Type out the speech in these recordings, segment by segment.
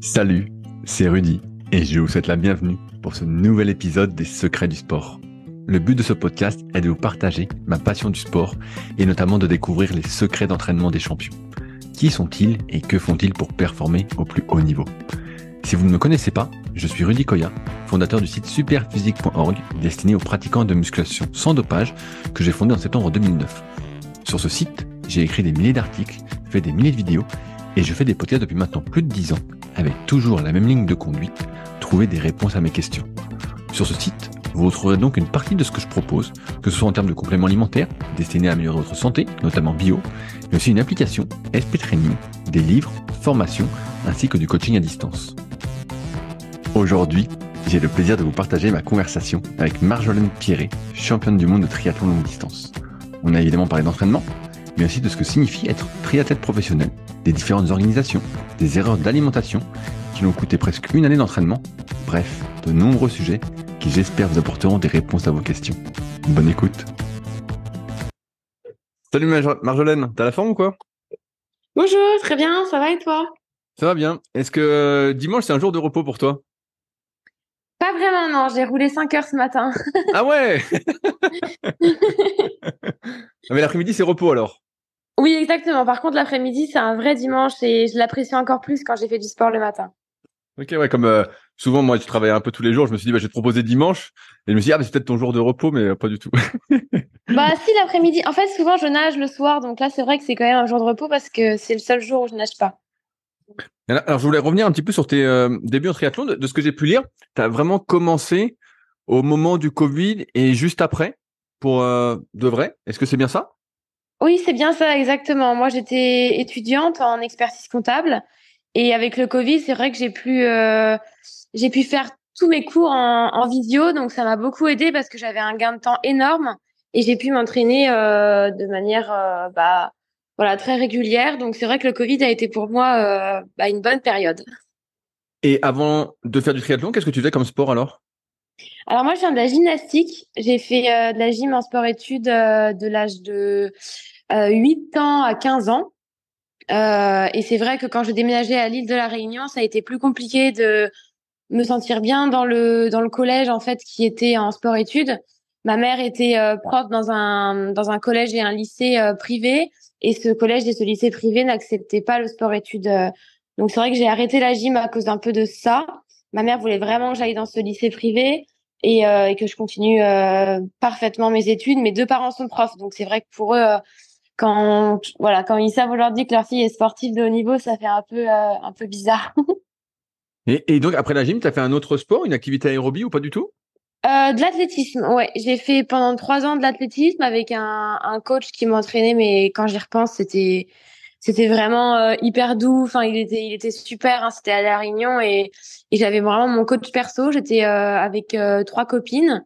Salut, c'est Rudy et je vous souhaite la bienvenue pour ce nouvel épisode des Secrets du sport. Le but de ce podcast est de vous partager ma passion du sport et notamment de découvrir les secrets d'entraînement des champions. Qui sont-ils et que font-ils pour performer au plus haut niveau? Si vous ne me connaissez pas, je suis Rudy Koya, fondateur du site superphysique.org destiné aux pratiquants de musculation sans dopage que j'ai fondé en septembre 2009. Sur ce site, j'ai écrit des milliers d'articles, fait des milliers de vidéos et je fais des podcasts depuis maintenant plus de 10 ans avec toujours la même ligne de conduite, trouver des réponses à mes questions. Sur ce site, vous retrouverez donc une partie de ce que je propose, que ce soit en termes de compléments alimentaires, destinés à améliorer votre santé, notamment bio, mais aussi une application, SP Training, des livres, formations, ainsi que du coaching à distance. Aujourd'hui, j'ai le plaisir de vous partager ma conversation avec Marjolaine Pierret, championne du monde de triathlon longue distance. On a évidemment parlé d'entraînement, mais aussi de ce que signifie être triathlète professionnel, des différentes organisations, des erreurs d'alimentation qui l'ont coûté presque une année d'entraînement, bref, de nombreux sujets qui j'espère vous apporteront des réponses à vos questions. Bonne écoute. Salut Marjolaine, t'as la forme ou quoi? Bonjour, très bien, ça va et toi? Ça va bien. Est-ce que dimanche c'est un jour de repos pour toi? Pas vraiment, non, j'ai roulé 5 heures ce matin. Ah ouais. Mais l'après-midi c'est repos alors? Oui, exactement. Par contre, l'après-midi, c'est un vrai dimanche et je l'apprécie encore plus quand j'ai fait du sport le matin. Ok, ouais, comme souvent moi je travaille un peu tous les jours, je me suis dit je vais te proposer dimanche et je me suis dit mais c'est peut-être ton jour de repos mais pas du tout. Bah si, l'après-midi. En fait, souvent, je nage le soir, donc là, c'est vrai que c'est quand même un jour de repos parce que c'est le seul jour où je nage pas. Alors je voulais revenir un petit peu sur tes débuts en triathlon. De ce que j'ai pu lire, tu as vraiment commencé au moment du Covid et juste après pour de vrai. Est-ce que c'est bien ça? Oui, c'est bien ça, exactement. Moi, j'étais étudiante en expertise comptable et avec le Covid, c'est vrai que j'ai pu faire tous mes cours en visio, donc ça m'a beaucoup aidé parce que j'avais un gain de temps énorme et j'ai pu m'entraîner de manière voilà, très régulière. Donc c'est vrai que le Covid a été pour moi une bonne période. Et avant de faire du triathlon, qu'est-ce que tu faisais comme sport alors? Alors moi, je viens de la gymnastique. J'ai fait de la gym en sport-études de l'âge de 8 ans à 15 ans. Et c'est vrai que quand j'ai déménagé à l'île de la Réunion, ça a été plus compliqué de me sentir bien dans le collège en fait qui était en sport-études. Ma mère était prof dans un collège et un lycée privé et ce collège et ce lycée privé n'acceptaient pas le sport-études. Donc c'est vrai que j'ai arrêté la gym à cause d'un peu de ça. Ma mère voulait vraiment que j'aille dans ce lycée privé et que je continue parfaitement mes études. Mes deux parents sont profs, donc c'est vrai que pour eux quand ils savent aujourd'hui que leur fille est sportive de haut niveau, ça fait un peu bizarre. Et donc après la gym, tu as fait un autre sport, une activité aérobie ou pas du tout? De l'athlétisme, ouais. J'ai fait pendant 3 ans de l'athlétisme avec un coach qui m'entraînait, mais quand j'y repense, c'était vraiment hyper doux. Enfin, il était super. Hein. C'était à La Réunion et j'avais vraiment mon coach perso. J'étais avec 3 copines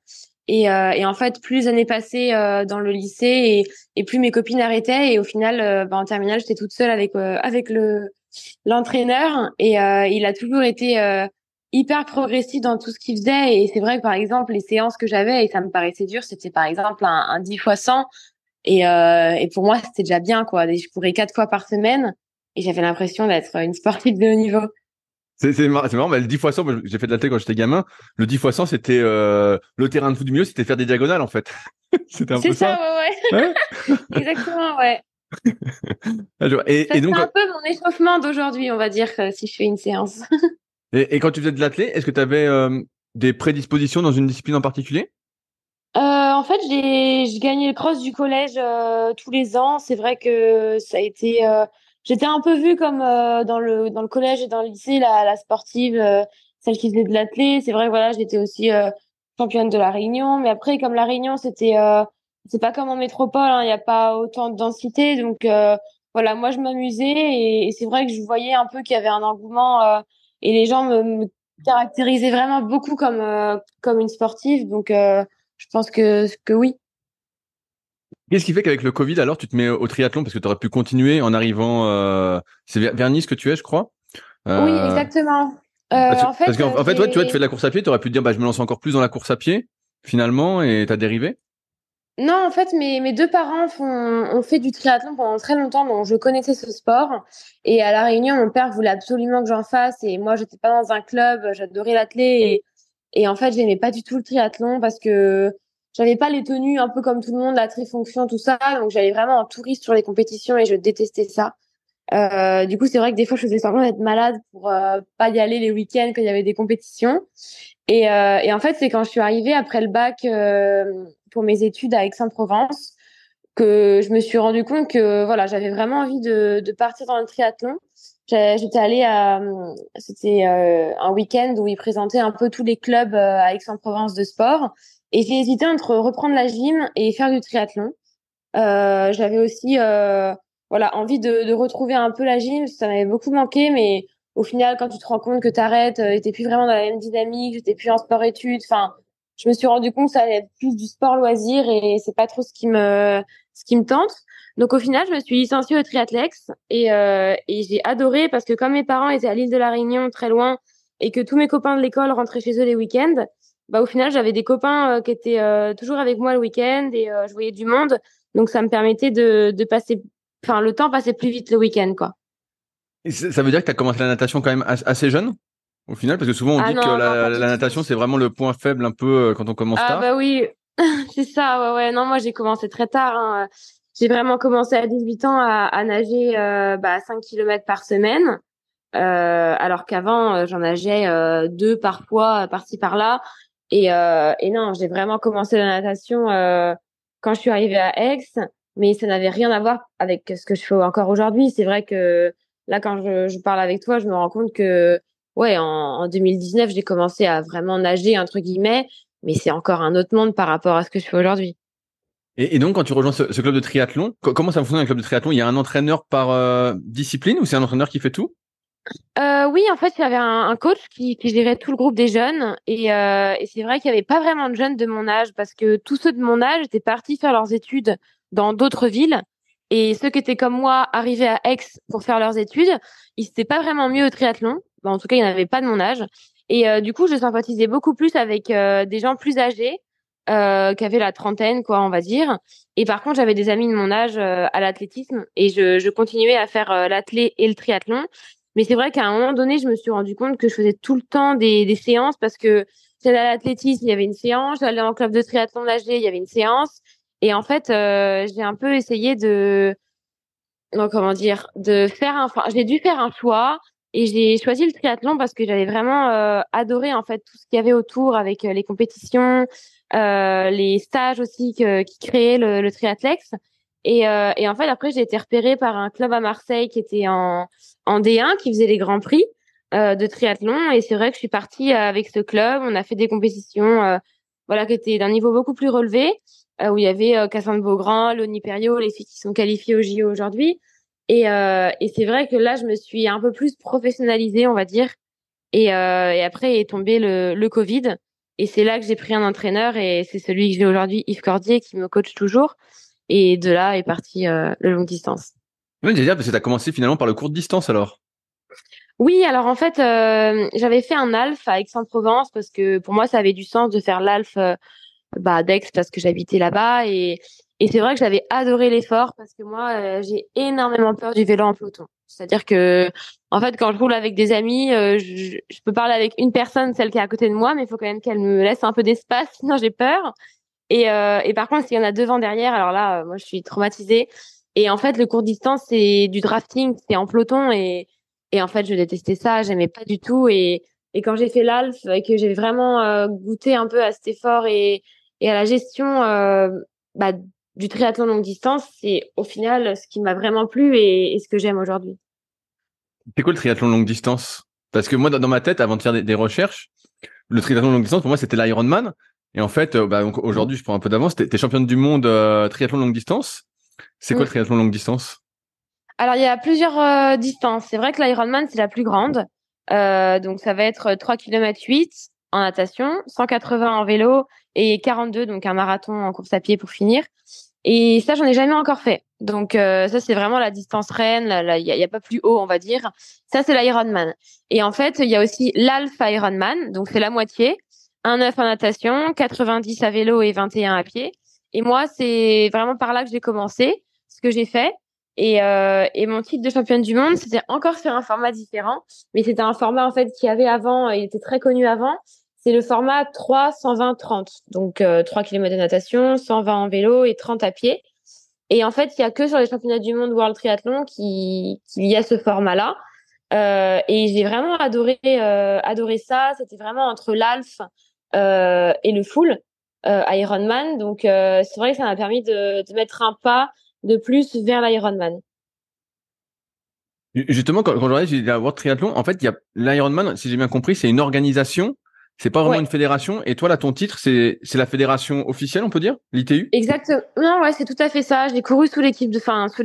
et en fait, plus les années passaient dans le lycée et plus mes copines arrêtaient et au final, en terminale, j'étais toute seule avec le l'entraîneur et il a toujours été hyper progressif dans tout ce qu'il faisait et c'est vrai que par exemple les séances que j'avais et ça me paraissait dur c'était par exemple un 10 fois 100 et pour moi c'était déjà bien quoi. Je courais 4 fois par semaine et j'avais l'impression d'être une sportive de haut niveau. C'est marrant, mais le 10 fois 100, moi, j'ai fait de la télé quand j'étais gamin. Le 10 fois 100, c'était le terrain de foot du milieu, c'était faire des diagonales en fait. C'était un C'est peu ça. ça, ouais, Ouais. ouais. Exactement, ouais. Ah, je vois. Ça serait un peu mon échauffement d'aujourd'hui, on va dire, si je fais une séance. Et quand tu faisais de l'athlé, est-ce que tu avais des prédispositions dans une discipline en particulier? En fait, je gagnais le cross du collège tous les ans. C'est vrai que ça a été. J'étais un peu vue comme dans le collège et dans le lycée la sportive, celle qui faisait de l'athlé. C'est vrai que voilà, j'étais aussi championne de la Réunion. Mais après, comme la Réunion, c'est pas comme en métropole. Hein, il n'y a pas autant de densité, donc voilà, moi je m'amusais et c'est vrai que je voyais un peu qu'il y avait un engouement et les gens me caractérisaient vraiment beaucoup comme une sportive. Donc je pense que oui. Qu'est-ce qui fait qu'avec le Covid, alors, tu te mets au triathlon parce que tu aurais pu continuer en arrivant, c'est vers Nice que tu es, je crois. Oui, Euh, exactement. parce En fait, qu'en en fait, ouais, tu vois, tu fais de la course à pied, tu aurais pu te dire, je me lance encore plus dans la course à pied, finalement, et t'as dérivé. Non, en fait, mes deux parents ont fait du triathlon pendant très longtemps, donc je connaissais ce sport. Et à La Réunion, mon père voulait absolument que j'en fasse. Et moi, j'étais pas dans un club, j'adorais l'athlé. Et en fait, j'aimais pas du tout le triathlon parce que j'avais pas les tenues un peu comme tout le monde, la trifonction, tout ça. Donc, j'allais vraiment en touriste sur les compétitions et je détestais ça. Du coup, c'est vrai que des fois, je faisais semblant d'être malade pour pas y aller les week-ends quand il y avait des compétitions. Et en fait, c'est quand je suis arrivée après le bac pour mes études à Aix-en-Provence que je me suis rendu compte que voilà, j'avais vraiment envie de partir dans le triathlon. J'étais allée c'était un week-end où ils présentaient un peu tous les clubs à Aix-en-Provence de sport. Et j'ai hésité entre reprendre la gym et faire du triathlon. J'avais aussi voilà envie de retrouver un peu la gym, ça m'avait beaucoup manqué, mais au final, quand tu te rends compte que t'arrêtes, t'es plus vraiment dans la même dynamique, j'étais plus en sport-études, enfin, je me suis rendu compte que ça allait être plus du sport-loisir et c'est pas trop ce qui me tente. Donc au final, je me suis licenciée au triathlex et j'ai adoré parce que comme mes parents étaient à l'île de la Réunion, très loin, et que tous mes copains de l'école rentraient chez eux les week-ends, bah au final, j'avais des copains qui étaient toujours avec moi le week-end et je voyais du monde. Donc, ça me permettait de passer, enfin, le temps passait plus vite le week-end, quoi. Et ça veut dire que tu as commencé la natation quand même assez jeune, au final, parce que souvent on Ah dit que non, non, pas la du tout. natation, c'est vraiment le point faible un peu quand on commence Ah tard. bah oui, c'est ça, ouais, ouais. Non, moi, j'ai commencé très tard, hein. J'ai vraiment commencé à 18 ans à nager 5 kilomètres par semaine, alors qu'avant, j'en nageais deux parfois, par-ci, par-là. Et non, j'ai vraiment commencé la natation quand je suis arrivée à Aix, mais ça n'avait rien à voir avec ce que je fais encore aujourd'hui. C'est vrai que là, quand je parle avec toi, je me rends compte que, ouais, en 2019, j'ai commencé à vraiment nager, entre guillemets, mais c'est encore un autre monde par rapport à ce que je fais aujourd'hui. Et donc, quand tu rejoins ce club de triathlon, comment ça fonctionne un club de triathlon? Il y a un entraîneur par discipline ou c'est un entraîneur qui fait tout? Oui, en fait, il y avait un coach qui gérait tout le groupe des jeunes et c'est vrai qu'il y avait pas vraiment de jeunes de mon âge parce que tous ceux de mon âge étaient partis faire leurs études dans d'autres villes et ceux qui étaient comme moi arrivés à Aix pour faire leurs études, ils s'étaient pas vraiment mis au triathlon. Bah, en tout cas, il n'y en avait pas de mon âge et du coup, je sympathisais beaucoup plus avec des gens plus âgés qui avaient la trentaine, quoi, on va dire. Et par contre, j'avais des amis de mon âge à l'athlétisme et je continuais à faire l'athlé et le triathlon. Mais c'est vrai qu'à un moment donné, je me suis rendu compte que je faisais tout le temps des séances parce que j'allais à l'athlétisme, il y avait une séance, j'allais en club de triathlon nager, il y avait une séance. Et en fait, j'ai un peu essayé non, comment dire, enfin, j'ai dû faire un choix et j'ai choisi le triathlon parce que j'avais vraiment adoré en fait tout ce qu'il y avait autour avec les compétitions, les stages aussi qui créaient le triathlex. Et en fait, après, j'ai été repérée par un club à Marseille qui était en D1, qui faisait les grands prix de triathlon. Et c'est vrai que je suis partie avec ce club. On a fait des compétitions voilà, qui étaient d'un niveau beaucoup plus relevé, où il y avait Cassandre Beaugrand, Loni Perriot, les filles qui sont qualifiées au JO aujourd'hui. Et c'est vrai que là, je me suis un peu plus professionnalisée, on va dire. Et après est tombé le Covid. Et c'est là que j'ai pris un entraîneur et c'est celui que j'ai aujourd'hui, Yves Cordier, qui me coach toujours. Et de là est parti le long distance. Oui, j'allais dire, parce que tu as commencé finalement par le court distance alors. Oui, alors en fait, j'avais fait un ALF à Aix-en-Provence parce que pour moi, ça avait du sens de faire l'ALF d'Aix parce que j'habitais là-bas. Et c'est vrai que j'avais adoré l'effort parce que moi, j'ai énormément peur du vélo en peloton. C'est-à-dire que, en fait, quand je roule avec des amis, je peux parler avec une personne, celle qui est à côté de moi, mais il faut quand même qu'elle me laisse un peu d'espace, sinon j'ai peur. Et par contre, s'il y en a devant, derrière, alors là, moi, je suis traumatisée. Et en fait, le court distance, c'est du drafting, c'est en peloton. Et en fait, je détestais ça, j'aimais pas du tout. Et quand j'ai fait l'ALF et que j'ai vraiment goûté un peu à cet effort et à la gestion bah, du triathlon longue distance, c'est au final ce qui m'a vraiment plu et ce que j'aime aujourd'hui. C'est quoi le triathlon longue distance? Parce que moi, dans ma tête, avant de faire des recherches, le triathlon longue distance, pour moi, c'était l'Ironman. Et en fait, donc aujourd'hui, je prends un peu d'avance. T'es championne du monde triathlon longue distance. C'est quoi Mm. le triathlon longue distance? Alors, il y a plusieurs distances. C'est vrai que l'Ironman, c'est la plus grande. Donc, ça va être 3 km 8 en natation, 180 en vélo et 42, donc un marathon en course à pied pour finir. Et ça, j'en ai jamais encore fait. Donc, ça, c'est vraiment la distance reine. Il y a pas plus haut, on va dire. Ça, c'est l'Ironman. Et en fait, il y a aussi l'Alpha Ironman. Donc, c'est la moitié. Un 9 en natation, 90 à vélo et 21 à pied. Et moi, c'est vraiment par là que j'ai commencé, ce que j'ai fait. Et mon titre de championne du monde, c'était encore sur un format différent, mais c'était un format en fait qu'il y avait avant, il était très connu avant. C'est le format 3, 120, 30. Donc 3 km de natation, 120 en vélo et 30 à pied. Et en fait, il y a que sur les championnats du monde World Triathlon qu'il y a ce format-là. Et j'ai vraiment adoré ça. C'était vraiment entre l'half et le full Ironman. Donc c'est vrai que ça m'a permis de mettre un pas de plus vers l'Ironman. Justement, quand je regardais, j'ai dit la World Triathlon, en fait, il y a l'Ironman, si j'ai bien compris, c'est une organisation, c'est pas vraiment Ouais, une fédération. Et toi, là, ton titre, c'est la fédération officielle, on peut dire, l'ITU? exactement. Non, ouais, c'est tout à fait ça. J'ai couru sous les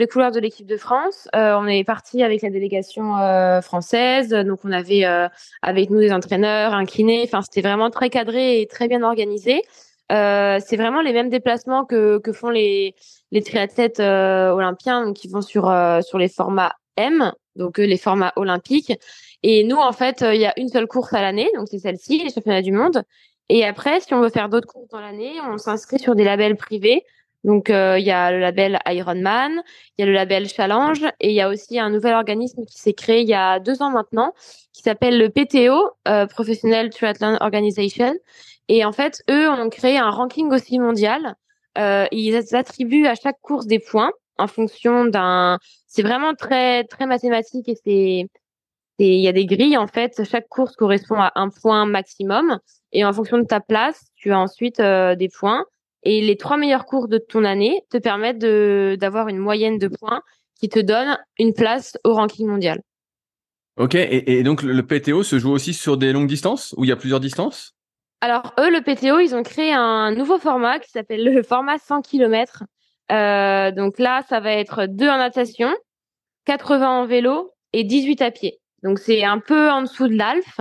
couleurs de l'équipe de France. On est parti avec la délégation française. Donc, on avait avec nous des entraîneurs, un kiné. Enfin, c'était vraiment très cadré et très bien organisé. C'est vraiment les mêmes déplacements que font les triathlètes olympiens, donc qui vont sur les formats M, donc les formats olympiques. Et nous, en fait, il y a une seule course à l'année, donc c'est celle-ci, les championnats du monde. Et après, si on veut faire d'autres courses dans l'année, on s'inscrit sur des labels privés. Donc, il y a le label Ironman, il y a le label Challenge, et il y a aussi un nouvel organisme qui s'est créé il y a 2 ans maintenant, qui s'appelle le PTO, Professional Triathlon Organization. Et en fait, eux ont créé un ranking aussi mondial. Ils attribuent à chaque course des points en fonction d'un. C'est vraiment très très mathématique et il y a des grilles en fait. Chaque course correspond à un point maximum et en fonction de ta place, tu as ensuite des points. Et les 3 meilleures courses de ton année te permettent d'avoir une moyenne de points qui te donne une place au ranking mondial. Ok, et donc le PTO se joue aussi sur des longues distances, où il y a plusieurs distances? Alors, eux, le PTO, ils ont créé un nouveau format qui s'appelle le format 100 km. Donc là, ça va être 2 en natation, 80 en vélo et 18 à pied. Donc c'est un peu en dessous de l'Alf.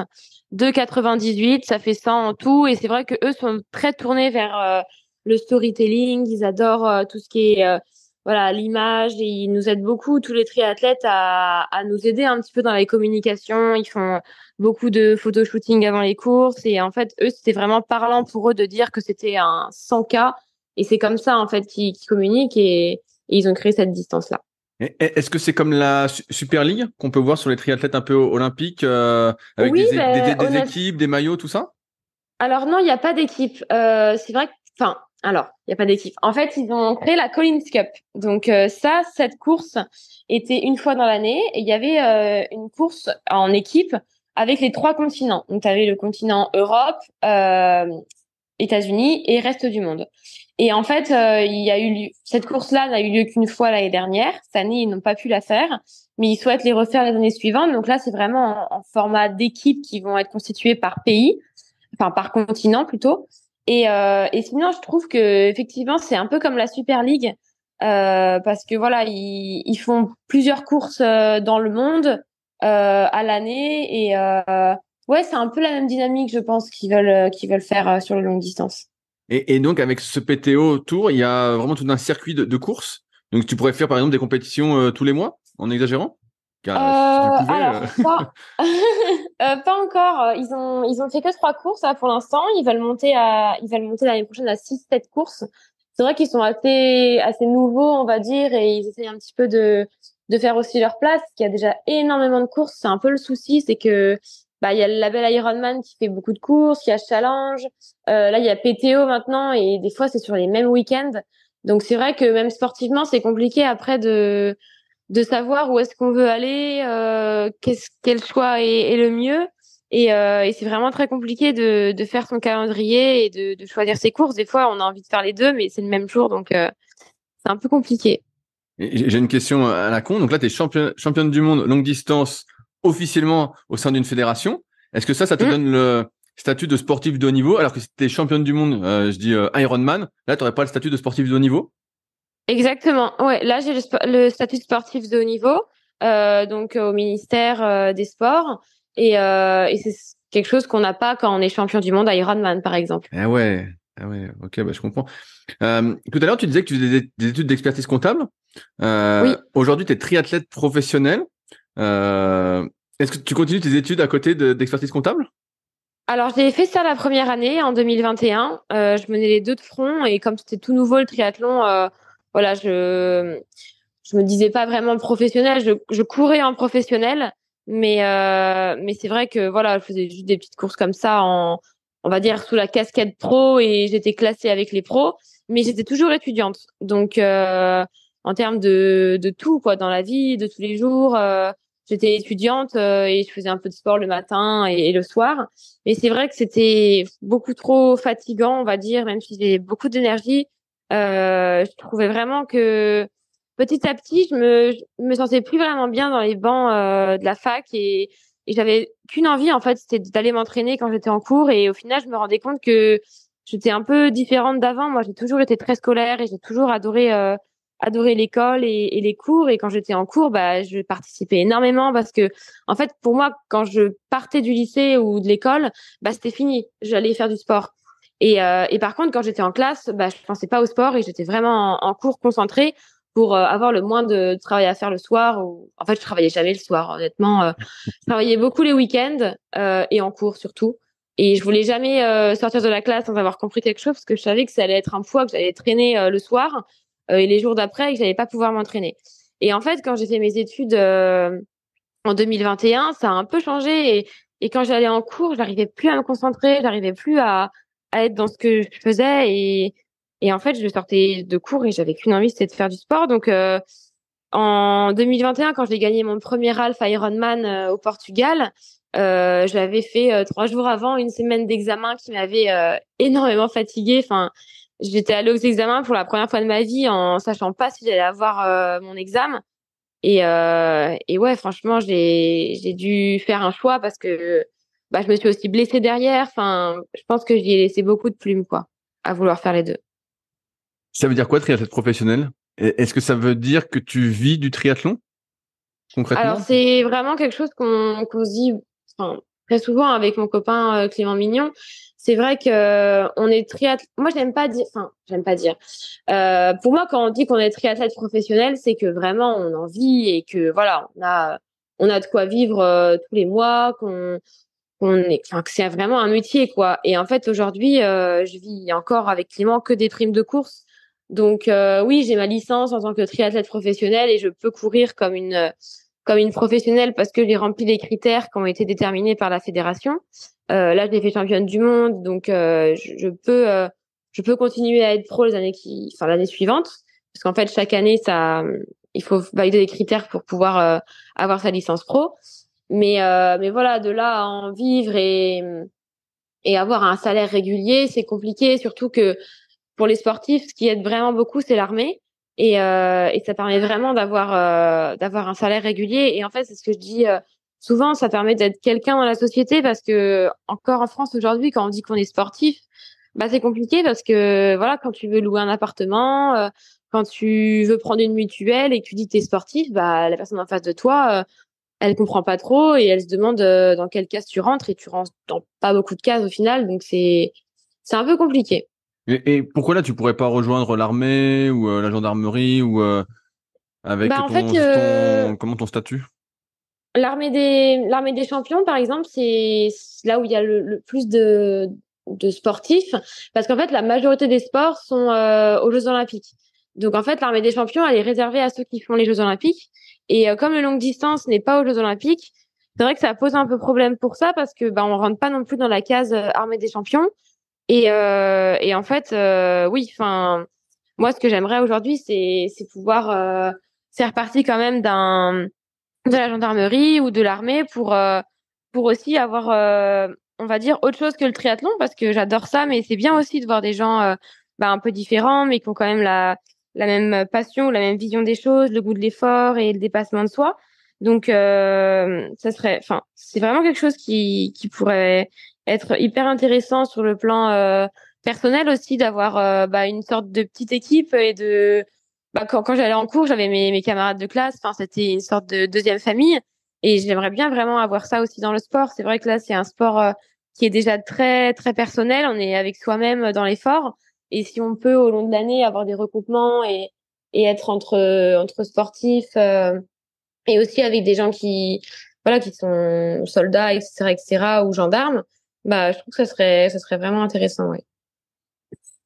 2,98, ça fait 100 en tout. Et c'est vrai que eux sont très tournés vers le storytelling. Ils adorent tout ce qui est voilà l'image. Et ils nous aident beaucoup, tous les triathlètes, à nous aider un petit peu dans les communications. Ils font beaucoup de photoshooting avant les courses. Et en fait, eux, c'était vraiment parlant pour eux de dire que c'était un 100K. Et c'est comme ça, en fait, qu'ils communiquent et ils ont créé cette distance-là. Est-ce que c'est comme la Super League qu'on peut voir sur les triathlètes un peu olympiques, avec Oui, des équipes, des maillots, tout ça? alors non, il n'y a pas d'équipe. C'est vrai que, enfin, alors, il n'y a pas d'équipe. En fait, ils ont créé la Collins Cup. Donc ça, cette course était une fois dans l'année et il y avait une course en équipe avec les 3 continents. Donc, tu avais le continent Europe, États-Unis et reste du monde. Et en fait, il y a eu cette course-là n'a eu lieu qu'une fois l'année dernière. Cette année, ils n'ont pas pu la faire, mais ils souhaitent les refaire les années suivantes. Donc là, c'est vraiment en format d'équipe qui vont être constituées par pays, enfin par continent plutôt. Et sinon, je trouve que effectivement, c'est un peu comme la Super League parce que voilà, ils font plusieurs courses dans le monde à l'année et ouais, c'est un peu la même dynamique, je pense, qu'ils veulent faire sur les longues distances. Et donc, avec ce PTO Tour, il y a vraiment tout un circuit de courses. Donc, tu pourrais faire, par exemple, des compétitions tous les mois, en exagérant? Car si tu le pouvais. Alors pas pas encore. Ils ont fait que 3 courses là, pour l'instant. Ils veulent monter l'année prochaine à 6, 7 courses. C'est vrai qu'ils sont assez nouveaux, on va dire, et ils essayent un petit peu de faire aussi leur place. Il y a déjà énormément de courses. C'est un peu le souci, c'est que bah il y a le label Ironman qui fait beaucoup de courses, il y a Challenge, là il y a PTO maintenant, et des fois c'est sur les mêmes week-ends. Donc c'est vrai que même sportivement, c'est compliqué après de savoir où est-ce qu'on veut aller, quel choix est le mieux. Et c'est vraiment très compliqué de faire son calendrier et de choisir ses courses. Des fois, on a envie de faire les deux, mais c'est le même jour, donc c'est un peu compliqué. Et j'ai une question à la con. Donc là, tu es championne du monde longue distance officiellement au sein d'une fédération. Est-ce que ça te Mm, donne le statut de sportif de haut niveau, alors que si tu es championne du monde, je dis Ironman, là, tu n'aurais pas le statut de sportif de haut niveau? exactement. Ouais, là, j'ai le statut sportif de haut niveau, donc au ministère des Sports. Et c'est quelque chose qu'on n'a pas quand on est champion du monde à Ironman, par exemple. Ah ouais, ok, bah, je comprends. Tout à l'heure, tu disais que tu faisais des études d'expertise comptable. Oui. Aujourd'hui, tu es triathlète professionnel. Est-ce que tu continues tes études à côté d'expertise comptable? Alors, j'ai fait ça la première année, en 2021. Je menais les deux de front et comme c'était tout nouveau le triathlon, voilà, je me disais pas vraiment professionnel. Je courais en professionnel, mais c'est vrai que voilà, je faisais juste des petites courses comme ça on va dire sous la casquette pro et j'étais classée avec les pros, mais j'étais toujours étudiante. Donc, en termes de tout quoi, dans la vie de tous les jours, j'étais étudiante et je faisais un peu de sport le matin et le soir. Mais c'est vrai que c'était beaucoup trop fatigant, on va dire, même si j'ai beaucoup d'énergie. Je trouvais vraiment que petit à petit, je me sentais plus vraiment bien dans les bancs de la fac et j'avais qu'une envie en fait, c'était d'aller m'entraîner quand j'étais en cours et au final, je me rendais compte que j'étais un peu différente d'avant. Moi, j'ai toujours été très scolaire et j'ai toujours adoré l'école et les cours et quand j'étais en cours, bah je participais énormément parce que en fait, pour moi, quand je partais du lycée ou de l'école, bah c'était fini, j'allais faire du sport. Et par contre, quand j'étais en classe, bah, je pensais pas au sport et j'étais vraiment en cours concentrée pour avoir le moins de travail à faire le soir. Ou... En fait, je travaillais jamais le soir, honnêtement. Je travaillais beaucoup les week-ends et en cours surtout. Et je voulais jamais sortir de la classe sans avoir compris quelque chose parce que je savais que ça allait être un poids que j'allais traîner le soir et les jours d'après et que j'allais pas pouvoir m'entraîner. Et en fait, quand j'ai fait mes études en 2021, ça a un peu changé et quand j'allais en cours, j'arrivais plus à me concentrer, j'arrivais plus à être dans ce que je faisais et en fait, je sortais de cours et j'avais qu'une envie, c'était de faire du sport. Donc, en 2021, quand j'ai gagné mon premier half Ironman au Portugal, j'avais fait 3 jours avant une semaine d'examen qui m'avait énormément fatiguée. Enfin, j'étais allée aux examens pour la première fois de ma vie en sachant pas si j'allais avoir mon examen. Et ouais, franchement, j'ai dû faire un choix parce que bah, je me suis aussi blessée derrière. Enfin, je pense que j'y ai laissé beaucoup de plumes, quoi, à vouloir faire les deux. Ça veut dire quoi, triathlète professionnel? Est-ce que ça veut dire que tu vis du triathlon, Alors, concrètement? c'est vraiment quelque chose qu'on se dit enfin, très souvent avec mon copain Clément Mignon. C'est vrai que on est triathlète. Moi, j'aime pas dire. Pour moi, quand on dit qu'on est triathlète professionnel, c'est que vraiment on en vit et que voilà, on a de quoi vivre tous les mois, enfin, que c'est vraiment un métier, quoi. Et en fait, aujourd'hui, je vis encore avec Clément que des primes de course. Donc, oui, j'ai ma licence en tant que triathlète professionnel et je peux courir comme une professionnelle parce que j'ai rempli les critères qui ont été déterminés par la fédération. Là, j'ai fait championne du monde, donc je peux continuer à être pro enfin l'année suivante, parce qu'en fait chaque année il faut valider les critères pour pouvoir avoir sa licence pro. Mais voilà, de là à en vivre et avoir un salaire régulier, c'est compliqué, surtout que pour les sportifs, ce qui aide vraiment beaucoup, c'est l'armée. Et ça permet vraiment d'avoir un salaire régulier. Et en fait, c'est ce que je dis souvent, ça permet d'être quelqu'un dans la société parce que encore en France aujourd'hui, quand on dit qu'on est sportif, bah c'est compliqué parce que voilà, quand tu veux louer un appartement, quand tu veux prendre une mutuelle et que tu dis que t'es sportif, bah la personne en face de toi, elle comprend pas trop et elle se demande dans quelle case tu rentres et tu rentres dans pas beaucoup de cases au final. Donc c'est un peu compliqué. Et pourquoi là, tu pourrais pas rejoindre l'armée ou la gendarmerie ou avec Bah en fait, comment ton statut? l'armée des champions, par exemple, c'est là où il y a le plus de sportifs, parce qu'en fait, la majorité des sports sont aux Jeux Olympiques. Donc en fait, l'armée des champions, elle est réservée à ceux qui font les Jeux Olympiques. Et comme le longue distance n'est pas aux Jeux Olympiques, c'est vrai que ça pose un peu problème pour ça, parce que bah on rentre pas non plus dans la case armée des champions. Et en fait, oui, enfin, moi, ce que j'aimerais aujourd'hui, c'est pouvoir faire partie quand même de la gendarmerie ou de l'armée pour aussi avoir on va dire autre chose que le triathlon parce que j'adore ça mais c'est bien aussi de voir des gens bah, un peu différents mais qui ont quand même la même passion ou la même vision des choses, le goût de l'effort et le dépassement de soi. Donc ça serait enfin c'est vraiment quelque chose qui pourrait être hyper intéressant sur le plan personnel aussi d'avoir bah, une sorte de petite équipe et de bah, quand j'allais en cours, j'avais mes camarades de classe. Enfin, c'était une sorte de deuxième famille. Et j'aimerais bien vraiment avoir ça aussi dans le sport. C'est vrai que là, c'est un sport qui est déjà très, très personnel. On est avec soi-même dans l'effort. Et si on peut, au long de l'année, avoir des recoupements et être entre sportifs et aussi avec des gens qui, voilà, qui sont soldats, etc., etc., ou gendarmes, Bah, je trouve que ça serait vraiment intéressant, ouais.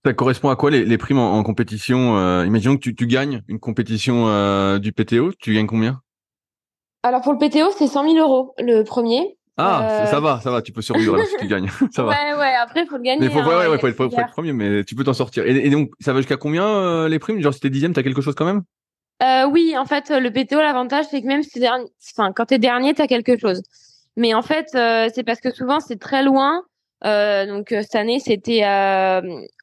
Ça correspond à quoi les primes en compétition? Imaginons que tu gagnes une compétition du PTO, tu gagnes combien? Alors pour le PTO, c'est 100 000 € le premier. Ah, ça va, tu peux survivre alors si tu gagnes, ça va. Ouais, ouais. Après, faut le Mais gagner, faut, ouais, hein. ouais, Il ouais, y a des faut être filières. premier, mais tu peux t'en sortir. Et donc, ça va jusqu'à combien les primes? Genre si t'es dixième, t'as quelque chose quand même? Oui, en fait, le PTO, l'avantage, c'est que même si t'es dernier, enfin, quand t'es dernier, t'as quelque chose. Mais en fait, c'est parce que souvent, c'est très loin. Cette année, c'était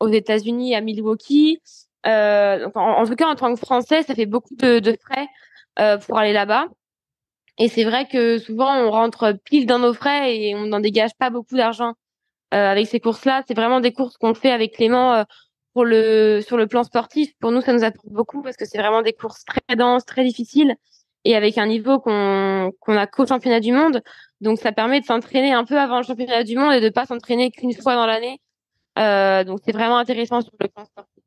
aux États-Unis, à Milwaukee. Donc, en tout cas, en tant que Français, ça fait beaucoup de frais pour aller là-bas. Et c'est vrai que souvent, on rentre pile dans nos frais et on n'en dégage pas beaucoup d'argent avec ces courses-là. C'est vraiment des courses qu'on fait avec Clément sur le plan sportif. Pour nous, ça nous apporte beaucoup parce que c'est vraiment des courses très denses, très difficiles et avec un niveau qu'on a qu'au championnat du monde. Donc, ça permet de s'entraîner un peu avant le championnat du monde et de pas s'entraîner qu'une fois dans l'année. Donc, c'est vraiment intéressant sur le plan sportif.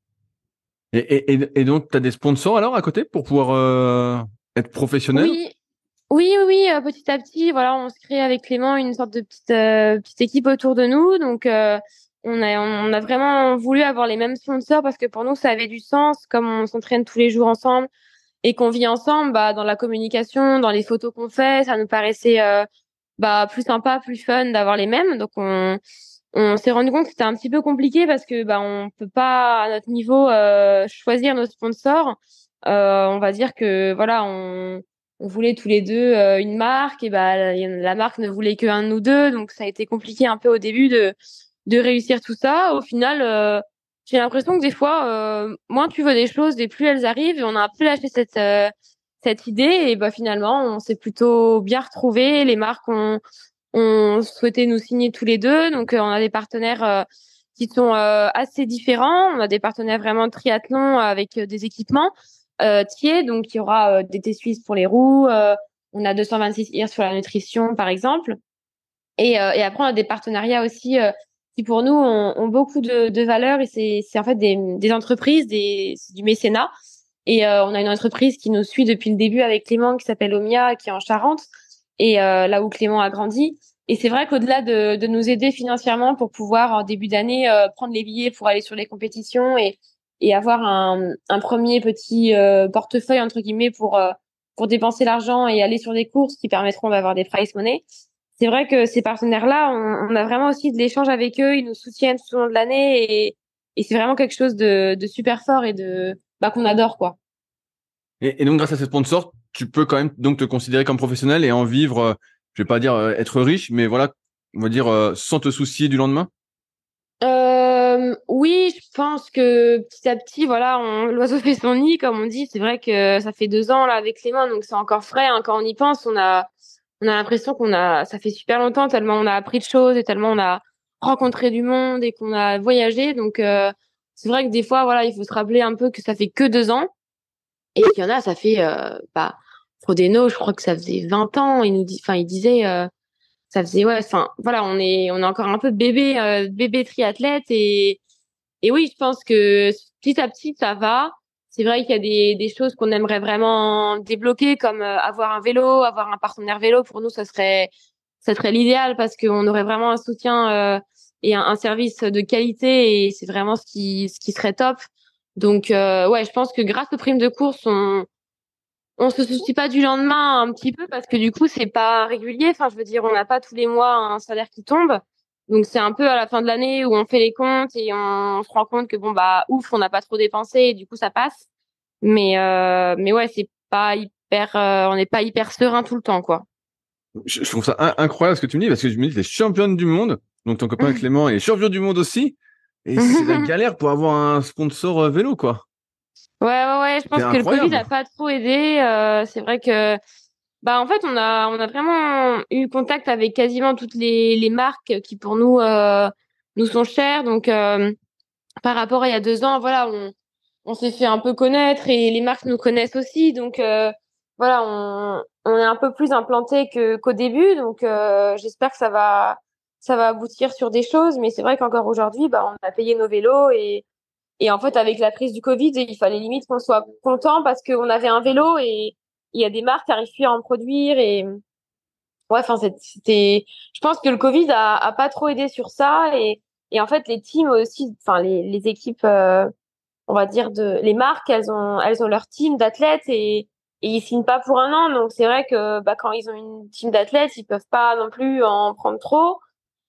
Et donc, t'as des sponsors alors à côté pour pouvoir être professionnel? Oui, oui, petit à petit, voilà, on se crée avec Clément une sorte de petite équipe autour de nous. Donc, on a vraiment voulu avoir les mêmes sponsors parce que pour nous, ça avait du sens. Comme on s'entraîne tous les jours ensemble et qu'on vit ensemble, bah, dans la communication, dans les photos qu'on fait, ça nous paraissait bah, plus sympa, plus fun d'avoir les mêmes. Donc, on s'est rendu compte que c'était un petit peu compliqué parce que bah, on peut pas, à notre niveau, choisir nos sponsors. On va dire que voilà, on voulait tous les deux une marque et bah la marque ne voulait qu'un de nous deux, donc ça a été compliqué un peu au début de réussir tout ça. Au final, j'ai l'impression que des fois, moins tu veux des choses, et plus elles arrivent. Et on a un peu lâché cette idée et bah finalement, on s'est plutôt bien retrouvés. Les marques ont souhaité nous signer tous les deux, donc on a des partenaires qui sont assez différents. On a des partenaires vraiment triathlon avec des équipements tiers, donc il y aura des T-Suisses pour les roues. On a 226 IR sur la nutrition, par exemple. Et après, on a des partenariats aussi qui, pour nous, ont beaucoup de valeur. Et c'est en fait des entreprises, c'est du mécénat. Et on a une entreprise qui nous suit depuis le début avec Clément, qui s'appelle Omia, qui est en Charente, et là où Clément a grandi. Et c'est vrai qu'au-delà de nous aider financièrement pour pouvoir, en début d'année, prendre les billets pour aller sur les compétitions et avoir un premier petit portefeuille, entre guillemets, pour dépenser l'argent et aller sur des courses qui permettront d'avoir des prize money, c'est vrai que ces partenaires-là, on a vraiment aussi de l'échange avec eux. Ils nous soutiennent tout au long de l'année et c'est vraiment quelque chose de super fort et bah, qu'on adore, quoi. Et donc, grâce à ces sponsors, tu peux quand même donc te considérer comme professionnel et en vivre, je vais pas dire être riche, mais voilà, on va dire sans te soucier du lendemain. Oui, je pense que petit à petit, voilà, l'oiseau fait son nid, comme on dit. C'est vrai que ça fait 2 ans là avec Clément, donc c'est encore frais, hein. Quand on y pense, on a l'impression ça fait super longtemps tellement on a appris de choses et tellement on a rencontré du monde et qu'on a voyagé. Donc c'est vrai que des fois, voilà, il faut se rappeler un peu que ça fait que 2 ans et qu'il y en a, ça fait bah Frodeno, je crois que ça faisait 20 ans. Il disait. Ça faisait ouais, enfin voilà, on est encore un peu bébé triathlète et oui, je pense que petit à petit ça va. C'est vrai qu'il y a des choses qu'on aimerait vraiment débloquer comme avoir un vélo, avoir un partenaire vélo. Pour nous, ça serait l'idéal parce qu'on aurait vraiment un soutien et un service de qualité et c'est vraiment ce qui serait top. Donc ouais, je pense que grâce aux primes de course, on se soucie pas du lendemain un petit peu parce que du coup c'est pas régulier. Enfin, je veux dire, on n'a pas tous les mois un salaire qui tombe. Donc c'est un peu à la fin de l'année où on fait les comptes et on se rend compte que bon bah ouf, on n'a pas trop dépensé et du coup ça passe. Mais ouais, c'est pas hyper, on n'est pas hyper serein tout le temps, quoi. Je trouve ça incroyable ce que tu me dis parce que je me dis t'es championne du monde, donc ton copain Clément est champion du monde aussi, et c'est la galère pour avoir un sponsor vélo quoi. Ouais, je C'est pense que le Covid incroyable. a pas trop aidé. C'est vrai que bah en fait on a vraiment eu contact avec quasiment toutes les marques qui pour nous sont chères. Donc par rapport à il y a 2 ans, voilà, on s'est fait un peu connaître et les marques nous connaissent aussi. Donc voilà, on est un peu plus implanté qu'au début. Donc j'espère que ça va aboutir sur des choses. Mais c'est vrai qu'encore aujourd'hui, bah on a payé nos vélos et en fait avec la crise du Covid, il fallait limite qu'on soit content parce qu'on avait un vélo et il y a des marques qui arrivent plus à en produire ouais, enfin, je pense que le Covid a pas trop aidé sur ça et en fait, les teams aussi, enfin, les équipes, on va dire les marques, elles ont leur team d'athlètes et ils signent pas pour un an. Donc, c'est vrai que, bah, quand ils ont une team d'athlètes, ils peuvent pas non plus en prendre trop.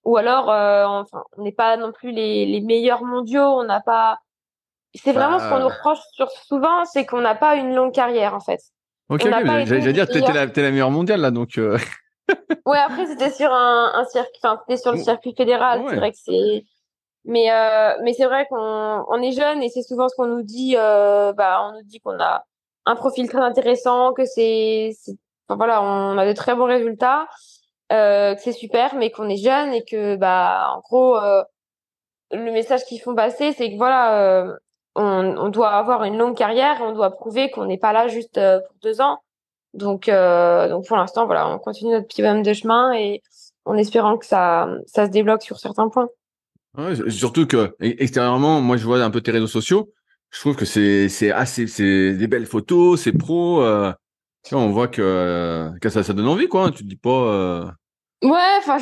Ou alors, enfin, on n'est pas non plus les meilleurs mondiaux, on n'a pas, c'est vraiment ce qu'on nous Bah, reproche souvent, c'est qu'on n'a pas une longue carrière, en fait. ok, On ok, n'a pas été j'allais les dire, meilleurs. t'es la meilleure mondiale, là, donc, Ouais, après, c'était sur un circuit, enfin, c'était sur le bon, circuit fédéral. C'est ouais. vrai que mais c'est vrai qu'on est jeune et c'est souvent ce qu'on nous dit, bah, on nous dit qu'on a un profil très intéressant, que enfin, voilà, on a de très bons résultats, que c'est super, mais qu'on est jeune et que, bah, en gros, le message qu'ils font passer, c'est que voilà, on doit avoir une longue carrière et on doit prouver qu'on n'est pas là juste pour 2 ans. Donc pour l'instant, voilà, on continue notre petit bonhomme de chemin et en espérant que ça se débloque sur certains points. Ouais, surtout que extérieurement, moi je vois un peu tes réseaux sociaux. Je trouve que c'est des belles photos, c'est pro. Tu vois, on voit que ça donne envie quoi. Tu te dis pas. Ouais, enfin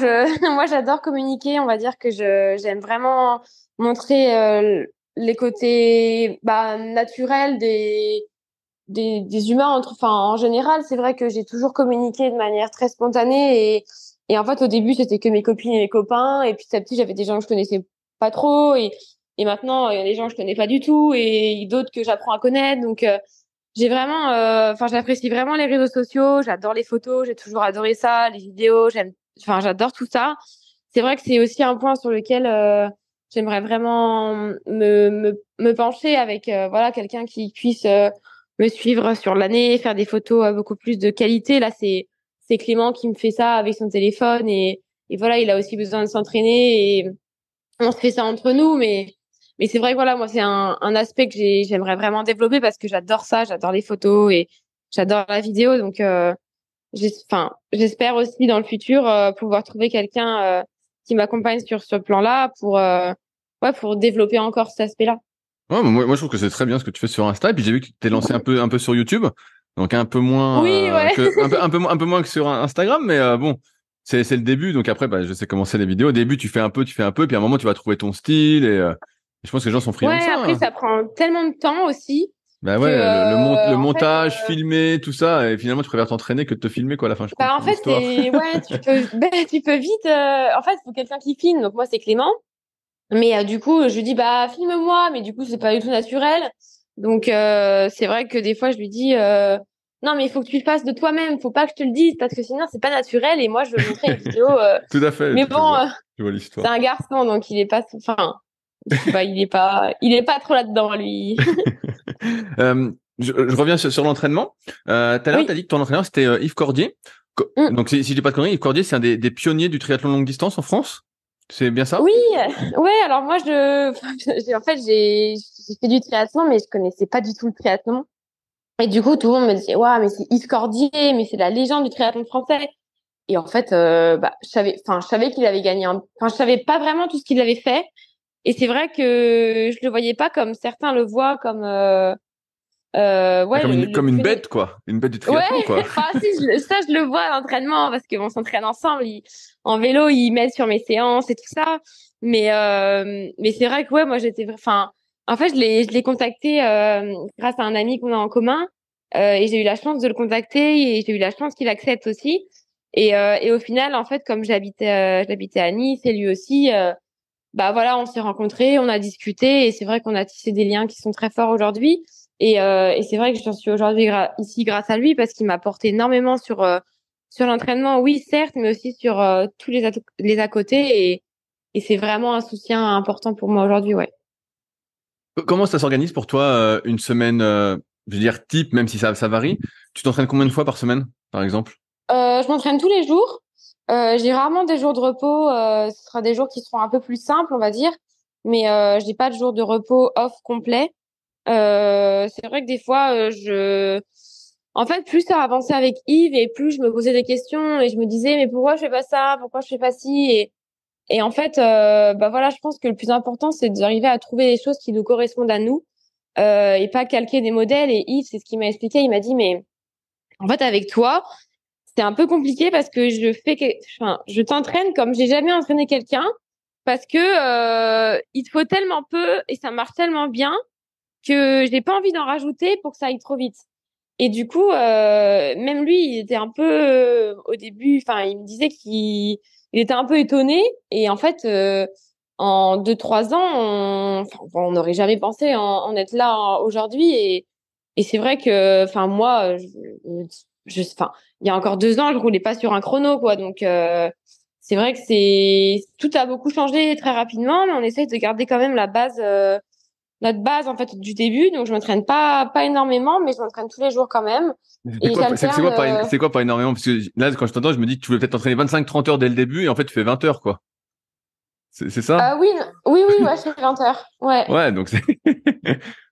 moi j'adore communiquer, on va dire que j'aime vraiment montrer les côtés bah naturels des humains enfin en général, c'est vrai que j'ai toujours communiqué de manière très spontanée et en fait au début c'était que mes copines et mes copains et petit à petit j'avais des gens que je connaissais pas trop et maintenant il y a des gens que je connais pas du tout et d'autres que j'apprends à connaître donc j'ai vraiment enfin j'apprécie vraiment les réseaux sociaux, j'adore les photos, j'ai toujours adoré ça, les vidéos, enfin j'adore tout ça. C'est vrai que c'est aussi un point sur lequel j'aimerais vraiment me pencher avec voilà quelqu'un qui puisse me suivre sur l'année, faire des photos beaucoup plus de qualité. Là, c'est Clément qui me fait ça avec son téléphone et voilà, il a aussi besoin de s'entraîner et on se fait ça entre nous. Mais c'est vrai que voilà, moi, c'est un aspect que j'aimerais vraiment développer parce que j'adore ça, j'adore les photos et j'adore la vidéo. Donc, enfin, j'espère aussi dans le futur pouvoir trouver quelqu'un qui m'accompagne sur ce plan-là pour ouais, pour développer encore cet aspect-là. Ouais, moi je trouve que c'est très bien ce que tu fais sur Insta. Et puis j'ai vu que tu t'es lancé un peu sur YouTube, donc un peu Oui, moins ouais. un peu moins que sur Instagram, mais bon, c'est le début. Donc après, bah, je sais comment c'est les vidéos. Au début, tu fais un peu, puis à un moment, tu vas trouver ton style et je pense que les gens sont friands de Ouais, ça, après, hein. ça prend tellement de temps aussi Bah que, ouais, le en fait, montage, filmer, tout ça, et finalement tu préfères t'entraîner que de te filmer quoi à la fin, je bah, en comprends fait, l'histoire. ouais, ben, tu peux vite, en fait, il faut quelqu'un qui filme. Donc, moi, c'est Clément. Mais du coup, je lui dis, bah, filme-moi. Mais du coup, c'est pas du tout naturel. Donc, c'est vrai que des fois, je lui dis, non, mais il faut que tu le fasses de toi-même. Faut pas que je te le dise parce que sinon, c'est pas naturel. Et moi, je veux montrer une vidéo. Tout à fait, Mais bon, je vois c'est l'histoire. un garçon, donc il est pas, enfin, je sais pas, il est pas trop là-dedans, lui. Je reviens sur l'entraînement. Tout à l'heure, tu as Oui. dit que ton entraîneur, c'était Yves Cordier. Mm. Donc, si je dis pas de conneries, Yves Cordier, c'est un des pionniers du triathlon longue distance en France. C'est bien ça? Oui, ouais, alors moi en fait j'ai fait du triathlon mais je connaissais pas du tout le triathlon et du coup tout le monde me disait ouais mais c'est Yves Cordier mais c'est la légende du triathlon français et en fait bah je savais qu'il avait gagné enfin je savais pas vraiment tout ce qu'il avait fait et c'est vrai que je le voyais pas comme certains le voient comme Ah, ouais le comme une pionnier. bête, quoi. Une bête du Ouais, triathlon, quoi. enfin si, ça je le vois à l'entraînement parce qu'on s'entraîne ensemble. En vélo, il m'aide sur mes séances et tout ça. Mais c'est vrai que ouais, moi enfin, en fait, je l'ai contacté grâce à un ami qu'on a en commun et j'ai eu la chance de le contacter et j'ai eu la chance qu'il accepte aussi. Et au final, en fait, comme j'habitais à Nice et lui aussi, bah voilà, on s'est rencontrés, on a discuté et c'est vrai qu'on a tissé des liens qui sont très forts aujourd'hui. Et c'est vrai que j'en suis aujourd'hui ici grâce à lui parce qu'il m'a apporté énormément sur l'entraînement, oui certes, mais aussi sur tous les à côté et c'est vraiment un soutien important pour moi aujourd'hui, ouais. Comment ça s'organise pour toi, une semaine, je veux dire, type, même si ça varie? Tu t'entraînes combien de fois par semaine, par exemple? Je m'entraîne tous les jours. J'ai rarement des jours de repos. Ce sera des jours qui seront un peu plus simples, on va dire. Mais j'ai pas de jour de repos off complet. C'est vrai que des fois, en fait, plus ça avançait avec Yves et plus je me posais des questions et je me disais, mais pourquoi je fais pas ça? Pourquoi je fais pas ci? Et en fait, bah voilà, je pense que le plus important, c'est d'arriver à trouver des choses qui nous correspondent à nous et pas calquer des modèles. Et Yves, c'est ce qu'il m'a expliqué. Il m'a dit, mais en fait, avec toi, c'est un peu compliqué parce que je t'entraîne comme j'ai jamais entraîné quelqu'un parce que il te faut tellement peu et ça marche tellement bien que j'ai pas envie d'en rajouter pour que ça aille trop vite. Et du coup, même lui, il était un peu au début, enfin, il me disait il était un peu étonné. Et en fait, en 2-3 ans, on n'aurait jamais pensé en être là aujourd'hui. Et c'est vrai que, enfin, moi, enfin, il y a encore 2 ans, je roulais pas sur un chrono, quoi. Donc, c'est vrai que tout a beaucoup changé très rapidement, mais on essaye de garder quand même notre base en fait du début. Donc je m'entraîne pas énormément, mais je m'entraîne tous les jours quand même. C'est Et quoi, c'est j'alterne. quoi, c'est quoi pas énormément? Parce que là, quand je t'entends, je me dis que tu voulais peut-être t'entraîner 25-30 heures dès le début et en fait, tu fais 20 heures, quoi. C'est ça? Oui, oui, oui, ouais, je fais 20 heures. Ouais. Ouais, donc c'est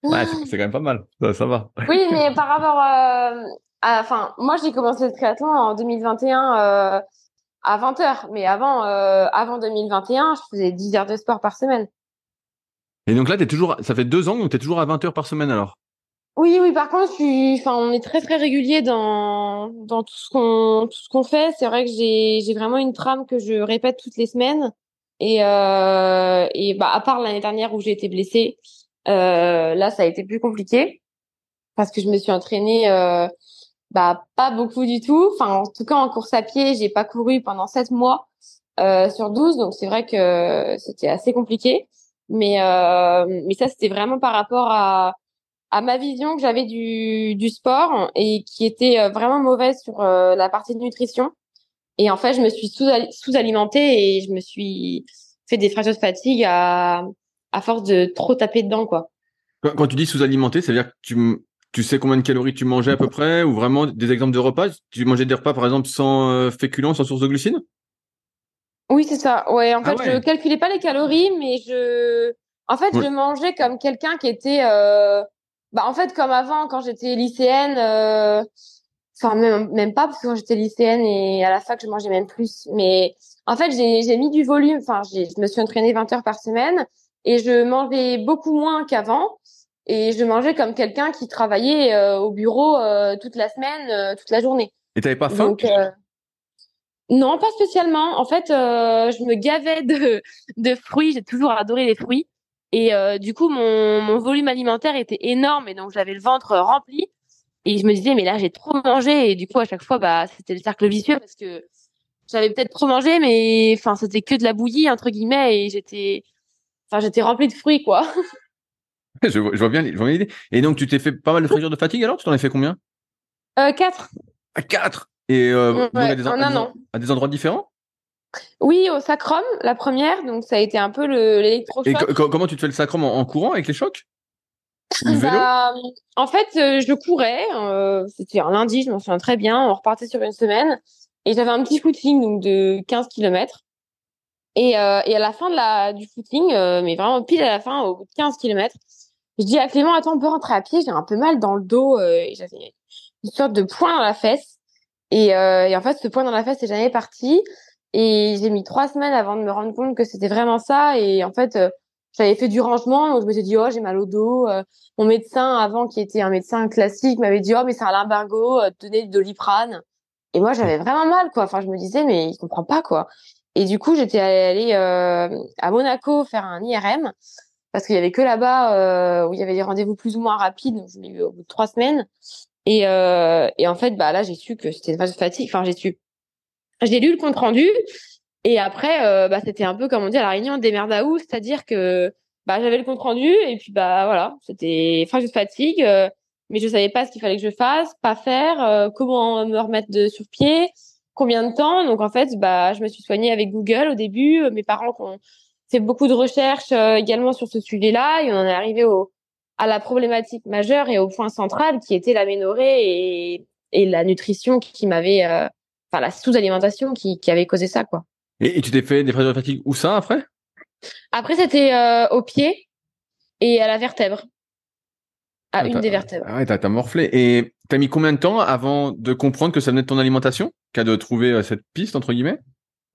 ouais, c'est quand même pas mal. Ça va. Oui, mais par rapport enfin, moi j'ai commencé le triathlon en 2021 à 20 heures, mais avant 2021, je faisais 10 heures de sport par semaine. Et donc là, ça fait 2 ans, donc t'es toujours à 20 heures par semaine alors. Oui, oui, par contre, enfin, on est très, très régulier dans tout ce qu'on fait. C'est vrai que j'ai vraiment une trame que je répète toutes les semaines. Et bah, à part l'année dernière où j'ai été blessée, là, ça a été plus compliqué parce que je me suis entraînée, bah, pas beaucoup du tout. Enfin, en tout cas, en course à pied, j'ai pas couru pendant 7 mois, sur 12. Donc, c'est vrai que c'était assez compliqué. Mais ça, c'était vraiment par rapport à ma vision que j'avais du sport et qui était vraiment mauvaise sur la partie de nutrition. Et en fait, je me suis sous-alimentée et je me suis fait des fractures de fatigue à force de trop taper dedans, quoi. Quand tu dis sous-alimenté, ça veut dire que tu sais combien de calories tu mangeais à peu près, ou vraiment des exemples de repas? Tu mangeais des repas, par exemple, sans féculents, sans source de glucides? Oui, c'est ça. Ouais, en Ah fait, je ouais. calculais pas les calories, mais en fait, je Ouais. mangeais comme quelqu'un qui était, bah, en fait, comme avant, quand j'étais lycéenne, enfin, même pas, parce que quand j'étais lycéenne et à la fac, je mangeais même plus. Mais en fait, j'ai mis du volume. Enfin, je me suis entraînée 20 heures par semaine et je mangeais beaucoup moins qu'avant. Et je mangeais comme quelqu'un qui travaillait au bureau toute la semaine, toute la journée. Et t'avais pas faim? Donc, non, pas spécialement. En fait, je me gavais de fruits. J'ai toujours adoré les fruits. Et du coup, mon volume alimentaire était énorme et donc j'avais le ventre rempli. Et je me disais, mais là, j'ai trop mangé. Et du coup, à chaque fois, bah, c'était le cercle vicieux parce que j'avais peut-être trop mangé, mais enfin, c'était que de la bouillie, entre guillemets. Et j'étais remplie de fruits, quoi. Je vois bien, je vois bien l'idée. Et donc, tu t'es fait pas mal de fractures de fatigue alors? Tu t'en as fait combien? 4. À 4. Et donc Ouais, en un an. à des endroits différents? Oui, au sacrum, la première. Donc, ça a été un peu Et l'électrochoc. comment tu te fais le sacrum en courant avec les chocs? Ou le vélo? Bah, en fait, je courais. C'était un lundi, je m'en souviens très bien. On repartait sur une semaine. Et j'avais un petit footing donc de 15 kilomètres. Et à la fin du footing, mais vraiment pile à la fin, au bout de 15 kilomètres, je dis à Clément, attends, on peut rentrer à pied, j'ai un peu mal dans le dos. Et j'avais une sorte de poing dans la fesse. Et en fait, ce point dans la fesse est jamais parti. Et j'ai mis 3 semaines avant de me rendre compte que c'était vraiment ça. Et en fait, j'avais fait du rangement, donc je me suis dit, oh, j'ai mal au dos. Mon médecin, avant, qui était un médecin classique, m'avait dit, oh, mais c'est un lumbago, tenez du Doliprane. Et moi, j'avais vraiment mal, quoi. Enfin, je me disais, mais il comprend pas, quoi. Et du coup, j'étais allée à Monaco faire un IRM parce qu'il y avait que là-bas où il y avait des rendez-vous plus ou moins rapides. Donc, je l'ai eu au bout de 3 semaines. Et en fait, bah là, j'ai su que c'était une phase de fatigue. Enfin, j'ai lu le compte rendu. Et après, bah, c'était un peu comme on dit à la réunion des merdaou, c'est-à-dire que bah, j'avais le compte rendu et puis bah voilà, c'était phase de fatigue, mais je savais pas ce qu'il fallait que je fasse, pas faire, comment me remettre sur pied, combien de temps. Donc en fait, bah je me suis soignée avec Google au début. Mes parents ont fait beaucoup de recherches également sur ce sujet-là et on en est arrivé à la problématique majeure et au point central qui était l'aménorrhée et la nutrition qui m'avait, enfin la sous-alimentation qui avait causé ça, quoi. Et tu t'es fait des fractures de fatigue où ça après? Après, c'était au pied et à la vertèbre, à Ah, une des vertèbres. ah ouais, t'as morflé. Et t'as mis combien de temps avant de comprendre que ça venait de ton alimentation? Qu'à de trouver cette piste, entre guillemets?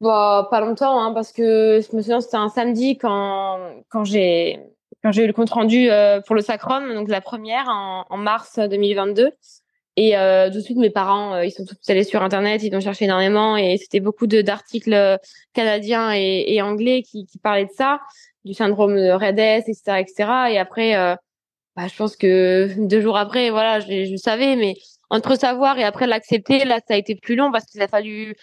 Bon, pas longtemps, hein, parce que je me souviens, c'était un samedi quand j'ai eu le compte rendu pour le sacrum, donc la première en mars 2022. Et tout de suite, mes parents, ils sont tous allés sur Internet, ils ont cherché énormément et c'était beaucoup d'articles canadiens et anglais qui parlaient de ça, du syndrome de Rett, etc., etc. Et après, bah, je pense que 2 jours après, voilà, je savais, mais entre savoir et après l'accepter, là, ça a été plus long parce qu'il a fallu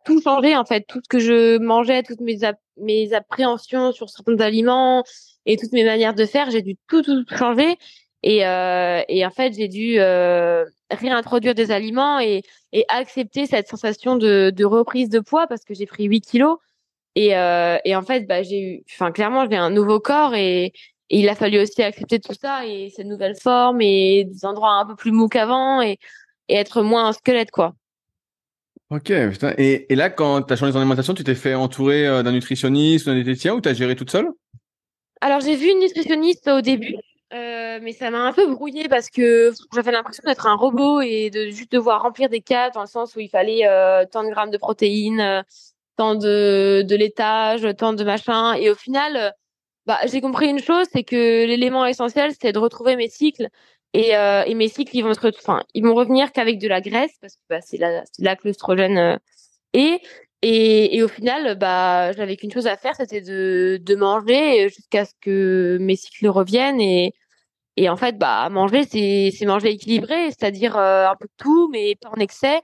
tout changer, en fait, tout ce que je mangeais, toutes mes appréhensions sur certains aliments et toutes mes manières de faire, j'ai dû tout changer. Et en fait, j'ai dû réintroduire des aliments et accepter cette sensation de reprise de poids parce que j'ai pris 8 kilos. Et en fait, enfin, clairement, j'ai un nouveau corps et il a fallu aussi accepter tout ça et cette nouvelle forme et des endroits un peu plus mous qu'avant et être moins un squelette, quoi. Ok, putain. Et là, quand tu as changé ton alimentation, tu t'es fait entourer d'un nutritionniste ou d'un diététicien ou tu as géré toute seule? Alors, j'ai vu une nutritionniste au début, mais ça m'a un peu brouillée parce que j'avais l'impression d'être un robot et de juste devoir remplir des cases dans le sens où il fallait tant de grammes de protéines, tant de laitage, tant de machin. Et au final, j'ai compris une chose, c'est que l'élément essentiel, c'est de retrouver mes cycles. Et mes cycles, enfin, ils vont revenir qu'avec de la graisse parce que c'est là que l'œstrogène et, et au final, j'avais qu'une chose à faire, c'était de manger jusqu'à ce que mes cycles reviennent. Et en fait, manger, c'est manger équilibré, c'est-à-dire un peu de tout, mais pas en excès.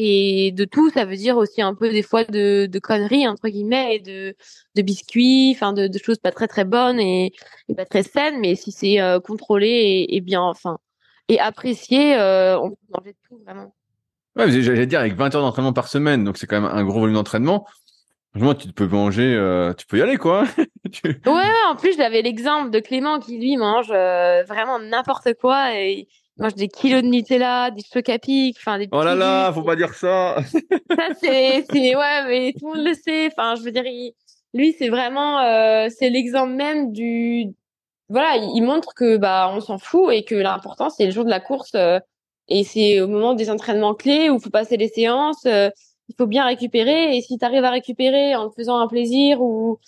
Et de tout, ça veut dire aussi un peu des fois de conneries, entre guillemets, et de biscuits, enfin de choses pas très très bonnes et pas très saines, mais si c'est contrôlé et bien, enfin, et apprécié, on peut manger de tout, vraiment. Ouais, mais j'allais dire avec 20 heures d'entraînement par semaine, donc c'est quand même un gros volume d'entraînement. Franchement, tu peux manger, tu peux y aller, quoi. Tu- Ouais, en plus, j'avais l'exemple de Clément qui, lui, mange vraiment n'importe quoi et il mange des kilos de Nutella, des chocs à pic, enfin, des Oh là petits là, gifs. faut pas dire ça. Ça, ouais, mais tout le monde le sait. Enfin, je veux dire, lui, c'est vraiment, c'est l'exemple même voilà, il montre que, on s'en fout et que l'important, c'est le jour de la course, et c'est au moment des entraînements clés où il faut passer les séances, il faut bien récupérer et si tu arrives à récupérer en te faisant un plaisir ou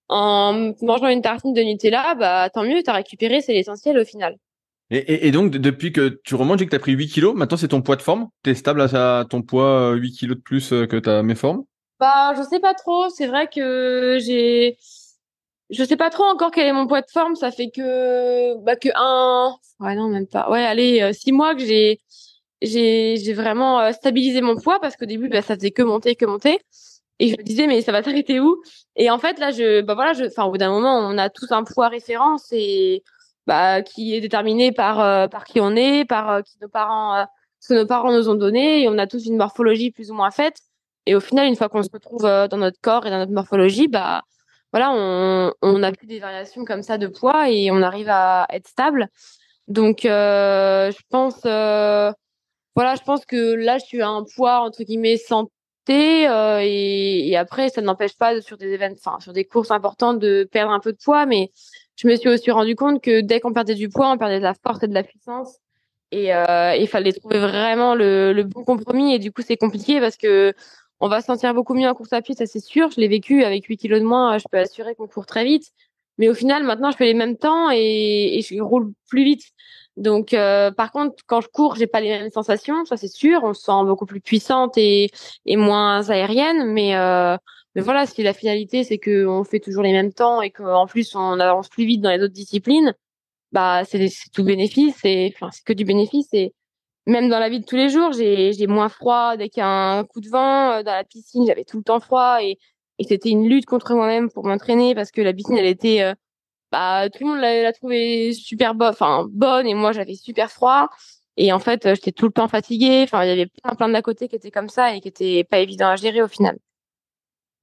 en mangeant une tartine de Nutella, tant mieux, t'as récupéré, c'est l'essentiel au final. Et donc, depuis que tu remontes et que tu as pris 8 kilos, maintenant c'est ton poids de forme? Tu es stable à ton poids 8 kilos de plus que ta méforme? Je sais pas trop, c'est vrai que je sais pas trop encore quel est mon poids de forme, ça fait ouais, non, même pas. Ouais, allez, 6 mois que j'ai vraiment stabilisé mon poids parce qu'au début, ça faisait que monter. Et je me disais, mais ça va s'arrêter où? Et en fait, là, enfin, au bout d'un moment, on a tous un poids référence et, qui est déterminé par qui on est, par ce que nos parents nous ont donné. Et on a tous une morphologie plus ou moins faite. Et au final, une fois qu'on se retrouve dans notre corps et dans notre morphologie, voilà, on a plus des variations comme ça de poids et on arrive à être stable. Donc, voilà, je pense que là, je suis à un poids entre guillemets santé, et après, ça n'empêche pas sur des événements, enfin sur des courses importantes de perdre un peu de poids, mais je me suis aussi rendu compte que dès qu'on perdait du poids, on perdait de la force et de la puissance, et il fallait trouver vraiment le bon compromis, et du coup, c'est compliqué parce que on va se sentir beaucoup mieux en course à pied, ça c'est sûr. Je l'ai vécu avec 8 kilos de moins, je peux assurer qu'on court très vite, mais au final, maintenant, je fais les mêmes temps et je roule plus vite. Donc, par contre, quand je cours, j'ai pas les mêmes sensations, ça c'est sûr. On se sent beaucoup plus puissante et moins aérienne, mais voilà, si la finalité c'est que on fait toujours les mêmes temps et qu'en plus on avance plus vite dans les autres disciplines, c'est tout bénéfice et enfin c'est que du bénéfice. Et même dans la vie de tous les jours, j'ai moins froid dès qu'il y a un coup de vent. Dans la piscine, j'avais tout le temps froid et c'était une lutte contre moi-même pour m'entraîner parce que la piscine elle était tout le monde l'a trouvé super bonne, enfin bonne, et moi j'avais super froid. Et en fait, j'étais tout le temps fatiguée. Enfin, il y avait plein d'à côté qui étaient comme ça et qui étaient pas évidents à gérer au final.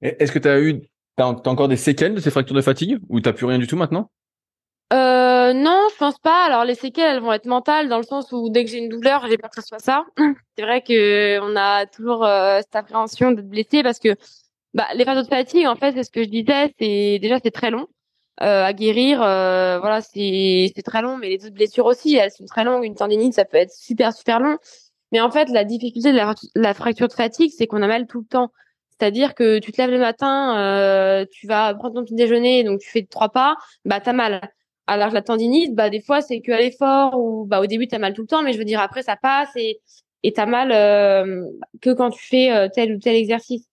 Est-ce que t'as encore des séquelles de ces fractures de fatigue ou t'as plus rien du tout maintenant? Non, je pense pas. Alors les séquelles, elles vont être mentales dans le sens où dès que j'ai une douleur, j'ai peur que ce soit ça. C'est vrai que on a toujours cette appréhension d'être blessé parce que les phases de fatigue, en fait, c'est ce que je disais, c'est très long à guérir. Voilà, c'est très long, mais les autres blessures aussi, elles sont très longues. Une tendinite, ça peut être super long. Mais en fait, la difficulté de la fracture de fatigue, c'est qu'on a mal tout le temps. C'est-à-dire que tu te lèves le matin, tu vas prendre ton petit déjeuner, donc tu fais 3 pas, t'as mal. Alors que la tendinite, bah des fois c'est que à l'effort ou bah au début t'as mal tout le temps, mais je veux dire après ça passe et t'as mal que quand tu fais tel ou tel exercice.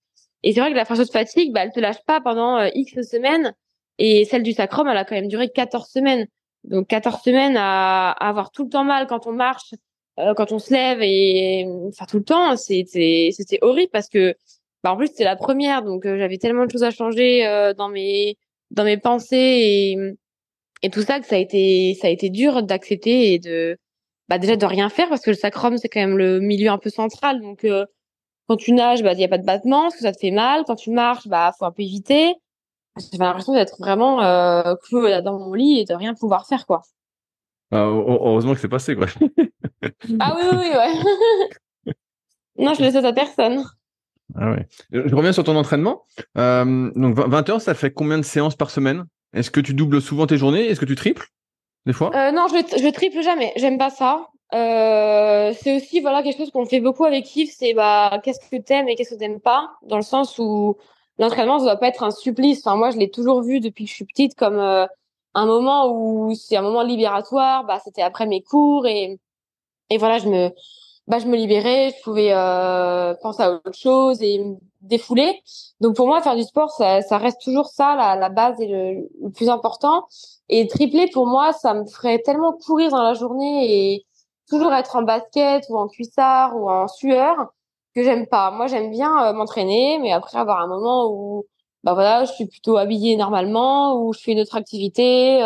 Et c'est vrai que la fâcheuse fatigue, bah elle te lâche pas pendant X semaines et celle du sacrum, elle a quand même duré 14 semaines. Donc 14 semaines à avoir tout le temps mal quand on marche, quand on se lève et enfin tout le temps, c'était horrible parce que bah en plus c'était la première, donc j'avais tellement de choses à changer dans mes pensées et tout ça que ça a été dur d'accepter et de bah déjà de rien faire parce que le sacrum c'est quand même le milieu un peu central, donc quand tu nages bah il y a pas de battement parce que ça te fait mal, quand tu marches bah faut un peu éviter. J'avais l'impression d'être vraiment clouée là dans mon lit et de rien pouvoir faire quoi. Heureusement que c'est passé, quoi. Ah oui oui, oui ouais. Non, je le souhaite à personne. Ah ouais. Je reviens sur ton entraînement. Donc 20 heures, ça fait combien de séances par semaine? Est-ce que tu doubles souvent tes journées? Est-ce que tu triples des fois? Non, je triple jamais. J'aime pas ça. C'est aussi voilà quelque chose qu'on fait beaucoup avec Yves, c'est bah qu'est-ce que t'aimes et qu'est-ce que t'aimes pas, dans le sens où l'entraînement ça doit pas être un supplice. Enfin moi je l'ai toujours vu depuis que je suis petite comme un moment où c'est un moment libératoire. Bah c'était après mes cours et voilà je me libérais, je pouvais penser à autre chose et me défouler. Donc pour moi, faire du sport, ça reste toujours ça, la base et le plus important. Et tripler, pour moi, ça me ferait tellement courir dans la journée et toujours être en basket ou en cuissard ou en sueur que j'aime pas. Moi, j'aime bien m'entraîner, mais après avoir un moment où, bah voilà, je suis plutôt habillée normalement, où je fais une autre activité,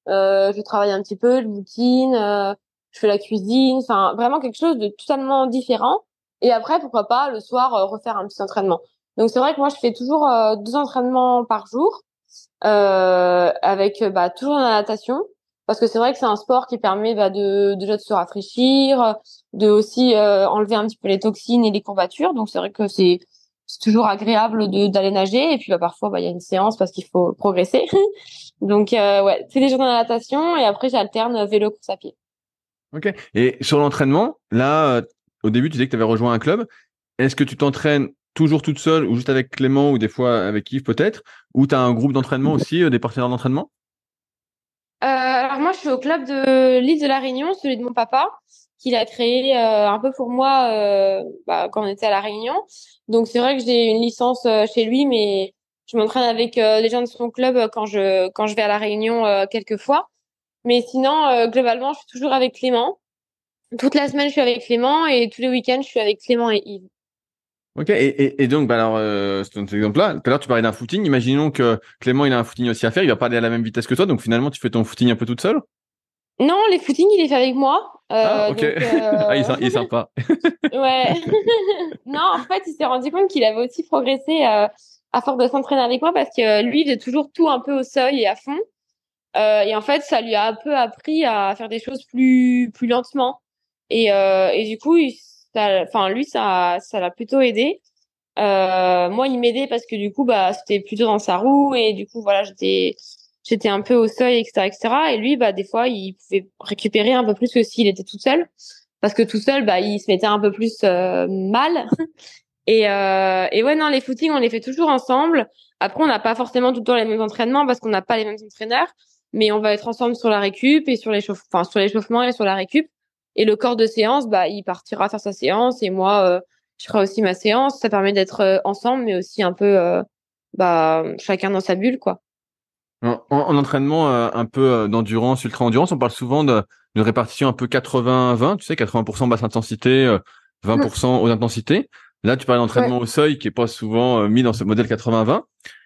je travaille un petit peu, je boutine. Je fais la cuisine, enfin vraiment quelque chose de totalement différent. Et après, pourquoi pas le soir refaire un petit entraînement. Donc c'est vrai que moi je fais toujours 2 entraînements par jour avec bah toujours la natation parce que c'est vrai que c'est un sport qui permet bah, de déjà de se rafraîchir, de aussi enlever un petit peu les toxines et les courbatures. Donc c'est vrai que c'est toujours agréable de d'aller nager et puis bah parfois bah il y a une séance parce qu'il faut progresser. Donc ouais, c'est des journées de natation et après j'alterne vélo course à pied. Ok. Et sur l'entraînement, là, au début, tu disais que tu avais rejoint un club. Est-ce que tu t'entraînes toujours toute seule ou juste avec Clément ou des fois avec Yves peut-être? Ou tu as un groupe d'entraînement aussi, des partenaires d'entraînement? Alors moi, je suis au club de l'île de la Réunion, celui de mon papa, qu'il a créé un peu pour moi bah, quand on était à la Réunion. Donc c'est vrai que j'ai une licence chez lui, mais je m'entraîne avec les gens de son club quand je vais à la Réunion quelques fois. Mais sinon, globalement, je suis toujours avec Clément. Toute la semaine, je suis avec Clément et tous les week-ends, je suis avec Clément et Yves. Ok. Et donc, bah alors, cet exemple-là, tout à l'heure, tu parlais d'un footing. Imaginons que Clément, il a un footing aussi à faire. Il va pas aller à la même vitesse que toi. Donc, finalement, tu fais ton footing un peu toute seule? Non, les footings, il les fait avec moi. Ah, ok. Donc Ah, il est sympa. ouais. Non, en fait, il s'est rendu compte qu'il avait aussi progressé à force de s'entraîner avec moi parce que lui, il faisait toujours tout un peu au seuil et à fond. Et en fait, ça lui a un peu appris à faire des choses plus lentement. Et du coup, enfin, lui, ça l'a plutôt aidé. Moi, il m'aidait parce que du coup, bah, c'était plutôt dans sa roue et du coup, voilà, j'étais un peu au seuil, etc., etc. Et lui, bah, des fois, il pouvait récupérer un peu plus que s'il était tout seul. Parce que tout seul, bah, il se mettait un peu plus mal. Et ouais, non, les footings, on les fait toujours ensemble. Après, on n'a pas forcément tout le temps les mêmes entraînements parce qu'on n'a pas les mêmes entraîneurs, mais on va être ensemble sur la récup et enfin, sur l'échauffement et sur la récup. Et le corps de séance, bah, il partira faire sa séance et moi, je ferai aussi ma séance. Ça permet d'être ensemble, mais aussi un peu, bah, chacun dans sa bulle, quoi. En entraînement un peu d'endurance, ultra-endurance, on parle souvent d'une répartition un peu 80-20, tu sais, 80% basse intensité, 20% haute intensité. Là, tu parles Ouais. d'entraînement au seuil qui est pas souvent mis dans ce modèle 80-20.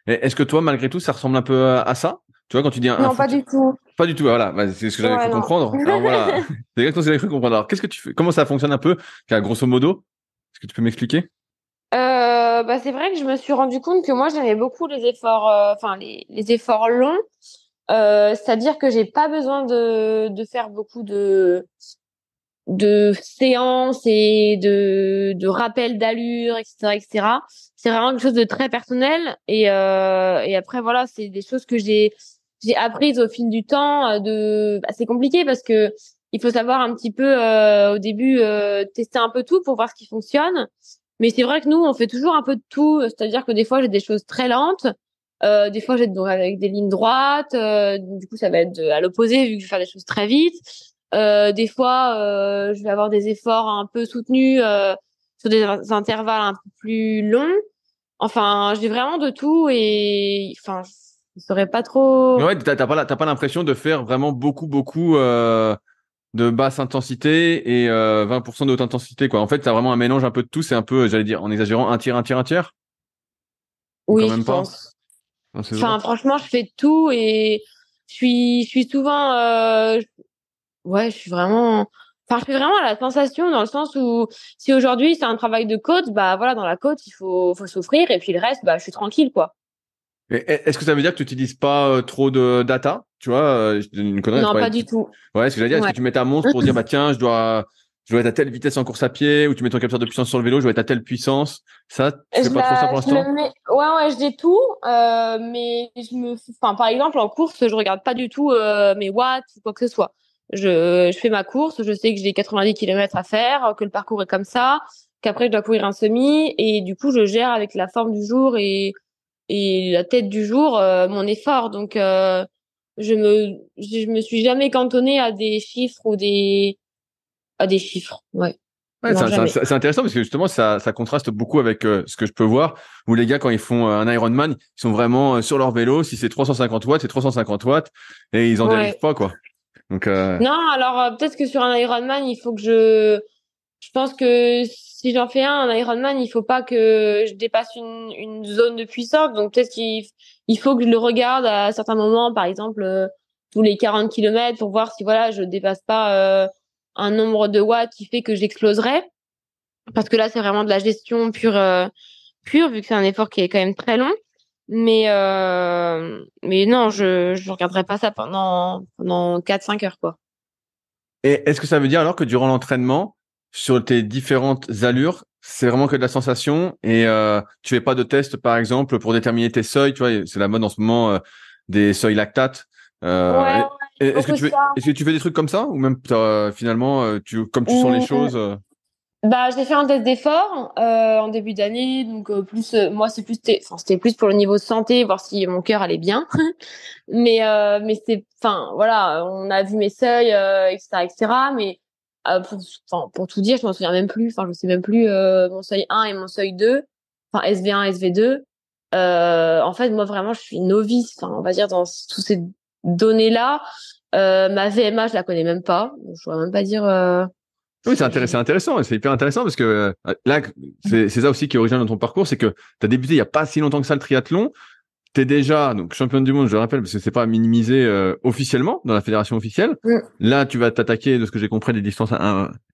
Est-ce que toi, malgré tout, ça ressemble un peu à ça? Tu vois, quand tu dis un Non, pas foot, du tout. pas du tout, voilà, bah, c'est ce que j'avais Ouais, cru non. comprendre. Alors voilà, c'est exactement ce que j'avais cru comprendre. Alors, qu'est-ce que tu fais? Comment ça fonctionne un peu, grosso modo? Est-ce que tu peux m'expliquer? Bah c'est vrai que je me suis rendu compte que moi j'aimais beaucoup les efforts, enfin les efforts longs. C'est-à-dire que j'ai pas besoin de faire beaucoup de séances et de rappels d'allure, etc., etc. C'est vraiment quelque chose de très personnel. Et après voilà, c'est des choses que j'ai apprises au fil du temps. Bah, c'est compliqué parce que il faut savoir un petit peu au début tester un peu tout pour voir ce qui fonctionne. Mais c'est vrai que nous, on fait toujours un peu de tout. C'est-à-dire que des fois, j'ai des choses très lentes. Des fois, j'ai donc avec des lignes droites. Du coup, ça va être à l'opposé vu que je vais faire des choses très vite. Des fois, je vais avoir des efforts un peu soutenus sur des intervalles un peu plus longs. Enfin, j'ai vraiment de tout et enfin, je saurais pas trop. Ouais, t'as pas l'impression de faire vraiment beaucoup de basse intensité et 20% de haute intensité, quoi. En fait, t'as vraiment un mélange un peu de tout. C'est un peu, j'allais dire, en exagérant, un tiers, ou quand Oui, je même pas pense. dans ces eaux. Enfin, franchement, je fais tout et je suis souvent, ouais, je suis vraiment, enfin, je fais vraiment la sensation dans le sens où si aujourd'hui c'est un travail de côte, bah voilà, dans la côte, faut souffrir et puis le reste, bah, je suis tranquille, quoi. Est-ce que ça veut dire que tu n'utilises pas trop de data? Tu vois, je te donne une connerie, je Non, parlais pas du tout. ouais, ce que j'allais dire, est-ce que Ouais. tu mets ta montre pour dire, bah tiens, je dois être à telle vitesse en course à pied, ou tu mets ton capteur de puissance sur le vélo, je dois être à telle puissance. Ça, tu fais pas trop ça pour Je l'instant? me mets, ouais, j'ai tout, mais enfin, par exemple, en course, je regarde pas du tout mes watts ou quoi que ce soit. Je fais ma course, je sais que j'ai 90 kilomètres à faire, que le parcours est comme ça, qu'après je dois courir un semi, et du coup, je gère avec la forme du jour et la tête du jour mon effort. Donc, je me suis jamais cantonnée à des chiffres ou à des chiffres. Ouais, Ouais, non, jamais. c'est intéressant parce que justement, ça contraste beaucoup avec ce que je peux voir, où les gars, quand ils font un Ironman, ils sont vraiment sur leur vélo. Si c'est 350 watts, c'est 350 watts, et ils en dérivent Ouais. pas, quoi. Donc, Non, alors peut-être que sur un Ironman, il faut que je pense que si j'en fais un Ironman, il faut pas que je dépasse une zone de puissance. Donc peut-être il faut que je le regarde à certains moments, par exemple tous les 40 kilomètres pour voir si voilà, je dépasse pas un nombre de watts qui fait que j'exploserai. Parce que là, c'est vraiment de la gestion pure, vu que c'est un effort qui est quand même très long. Mais non, je regarderai pas ça pendant 4 5 heures, quoi. et est-ce que ça veut dire alors que durant l'entraînement, sur tes différentes allures, c'est vraiment que de la sensation et tu fais pas de test, par exemple, pour déterminer tes seuils, tu vois, c'est la mode en ce moment des seuils lactates. Ouais, Euh, est-ce que beaucoup ça. tu fais des trucs comme ça ou même finalement, comme tu sens les choses, Bah, j'ai fait un test d'effort en début d'année, donc plus moi c'est plus enfin c'était plus pour le niveau santé, voir si mon cœur allait bien. Mais c'est enfin voilà, on a vu mes seuils etc etc. Mais pour tout dire, je m'en souviens même plus. Enfin je sais même plus mon seuil 1 et mon seuil 2, enfin SV1 SV2. En fait moi vraiment je suis novice, enfin on va dire dans toutes ces données là. Ma VMA je la connais même pas, donc je pourrais même pas dire. oui, c'est intéressant, c'est hyper intéressant parce que là, c'est ça aussi qui est original dans ton parcours, c'est que tu as débuté il y a pas si longtemps que ça le triathlon. T'es déjà donc championne du monde, je le rappelle, parce que c'est pas minimisé officiellement dans la fédération officielle. Mm, Là, tu vas t'attaquer, de ce que j'ai compris, des distances,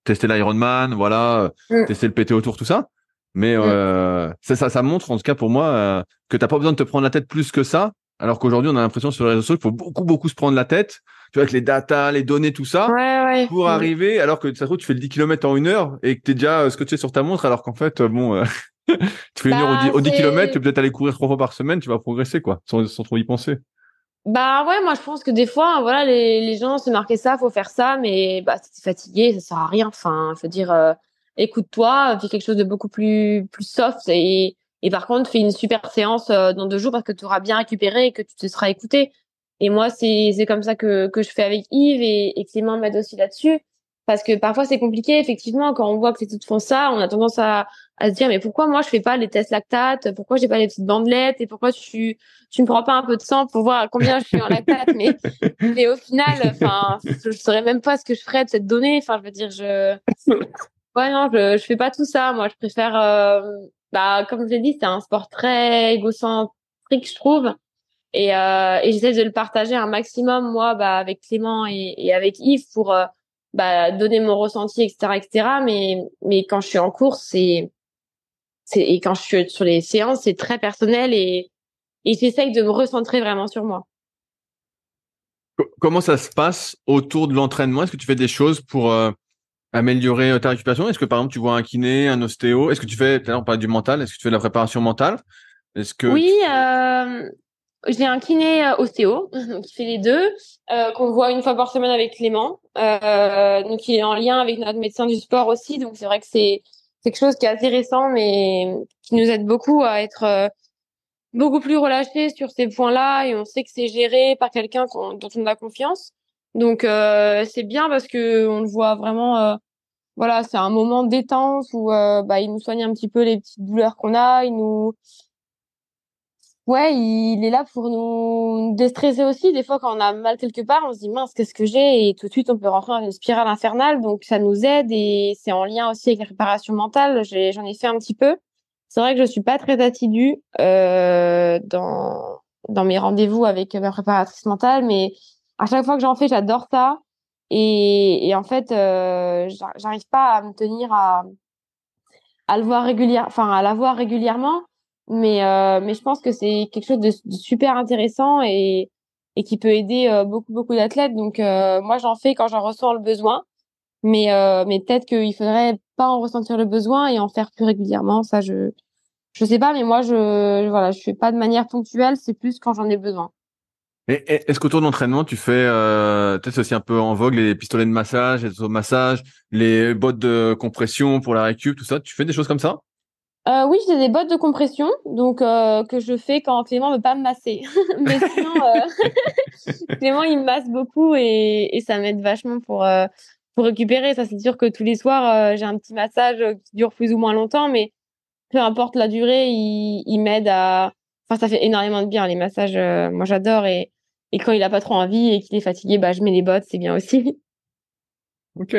tester l'Ironman, voilà, mm, tester le PT autour, tout ça. Mais mm. ça montre, en tout cas pour moi, que t'as pas besoin de te prendre la tête plus que ça. Alors qu'aujourd'hui, on a l'impression sur les réseaux sociaux qu'il faut beaucoup se prendre la tête. Tu vois, avec les datas, les données, tout ça, Ouais, ouais. pour Mm. arriver, alors que ça se trouve, tu fais le 10 km en 1 heure et que t'es déjà scotché sur ta montre, alors qu'en fait, bon, tu fais 1 heure Bah, au 10 km, tu c'est, peux peut-être aller courir 3 fois par semaine, tu vas progresser, quoi, sans trop y penser. bah, ouais, moi, je pense que des fois, voilà, les gens se marquent ça, faut faire ça, mais, bah, si t'es fatigué, ça sert à rien. Enfin, je veux dire, écoute-toi, fais quelque chose de beaucoup plus soft et par contre, fais une super séance dans 2 jours parce que tu auras bien récupéré et que tu te seras écouté. Et moi, c'est comme ça que je fais avec Yves et Clément m'aide aussi là-dessus. Parce que parfois, c'est compliqué, effectivement, quand on voit que les toutes font ça, on a tendance à se dire, mais pourquoi moi, je fais pas les tests lactates? Pourquoi j'ai pas les petites bandelettes? Et pourquoi tu me prends pas un peu de sang pour voir à combien je suis en lactate? Mais au final, enfin, je saurais même pas ce que je ferais de cette donnée. Enfin, je veux dire, ouais, non, je fais pas tout ça. Moi, je préfère, bah, comme je l'ai dit, c'est un sport très égocentrique, je trouve. Et j'essaie de le partager un maximum, moi, bah, avec Clément et avec Yves pour, bah, donner mon ressenti, etc., etc. Mais quand je suis en course, et quand je suis sur les séances, c'est très personnel et j'essaye de me recentrer vraiment sur moi. Comment ça se passe autour de l'entraînement? Est-ce que tu fais des choses pour améliorer ta récupération? Est-ce que par exemple tu vois un kiné, un ostéo? Est-ce que tu fais, tout à l'heure on parlait du mental, est-ce que tu fais de la préparation mentale? Est-ce que Oui, tu... j'ai un kiné ostéo qui fait les deux, qu'on voit une fois par semaine avec Clément. Donc il est en lien avec notre médecin du sport aussi. Donc c'est vrai que c'est quelque chose qui est assez récent, mais qui nous aide beaucoup à être beaucoup plus relâché sur ces points-là et on sait que c'est géré par quelqu'un dont on a confiance. Donc c'est bien parce que on le voit vraiment. Voilà, c'est un moment de détente où il nous soigne un petit peu les petites douleurs qu'on a. Ouais, il est là pour nous déstresser aussi. Des fois, quand on a mal quelque part, on se dit mince, qu'est-ce que j'ai? Et tout de suite, on peut rentrer dans une spirale infernale. Donc, ça nous aide et c'est en lien aussi avec la préparation mentale. J'en ai fait un petit peu. C'est vrai que je suis pas très assidue dans mes rendez-vous avec ma préparatrice mentale, mais à chaque fois que j'en fais, j'adore ça. Et en fait, j'arrive pas à me tenir à le voir enfin à la voir régulièrement, mais je pense que c'est quelque chose de super intéressant et qui peut aider beaucoup d'athlètes. Donc moi j'en fais quand j'en ressens le besoin, mais peut-être qu'il faudrait pas en ressentir le besoin et en faire plus régulièrement. Ça je sais pas, mais moi voilà, je fais pas de manière ponctuelle, c'est plus quand j'en ai besoin. Est-ce qu'autour de l'entraînement, tu fais, peut-être c'est aussi un peu en vogue, les pistolets de massage, les automassages, les bottes de compression pour la récup, tout ça, tu fais des choses comme ça? Oui, j'ai des bottes de compression, donc que je fais quand Clément veut pas me masser. Mais sinon, Clément, il me masse beaucoup et ça m'aide vachement pour récupérer. Ça, c'est sûr que tous les soirs, j'ai un petit massage qui dure plus ou moins longtemps, mais peu importe la durée, il m'aide à. Enfin, ça fait énormément de bien les massages. Moi, j'adore et quand il a pas trop envie et qu'il est fatigué, bah je mets les bottes, c'est bien aussi. Ok.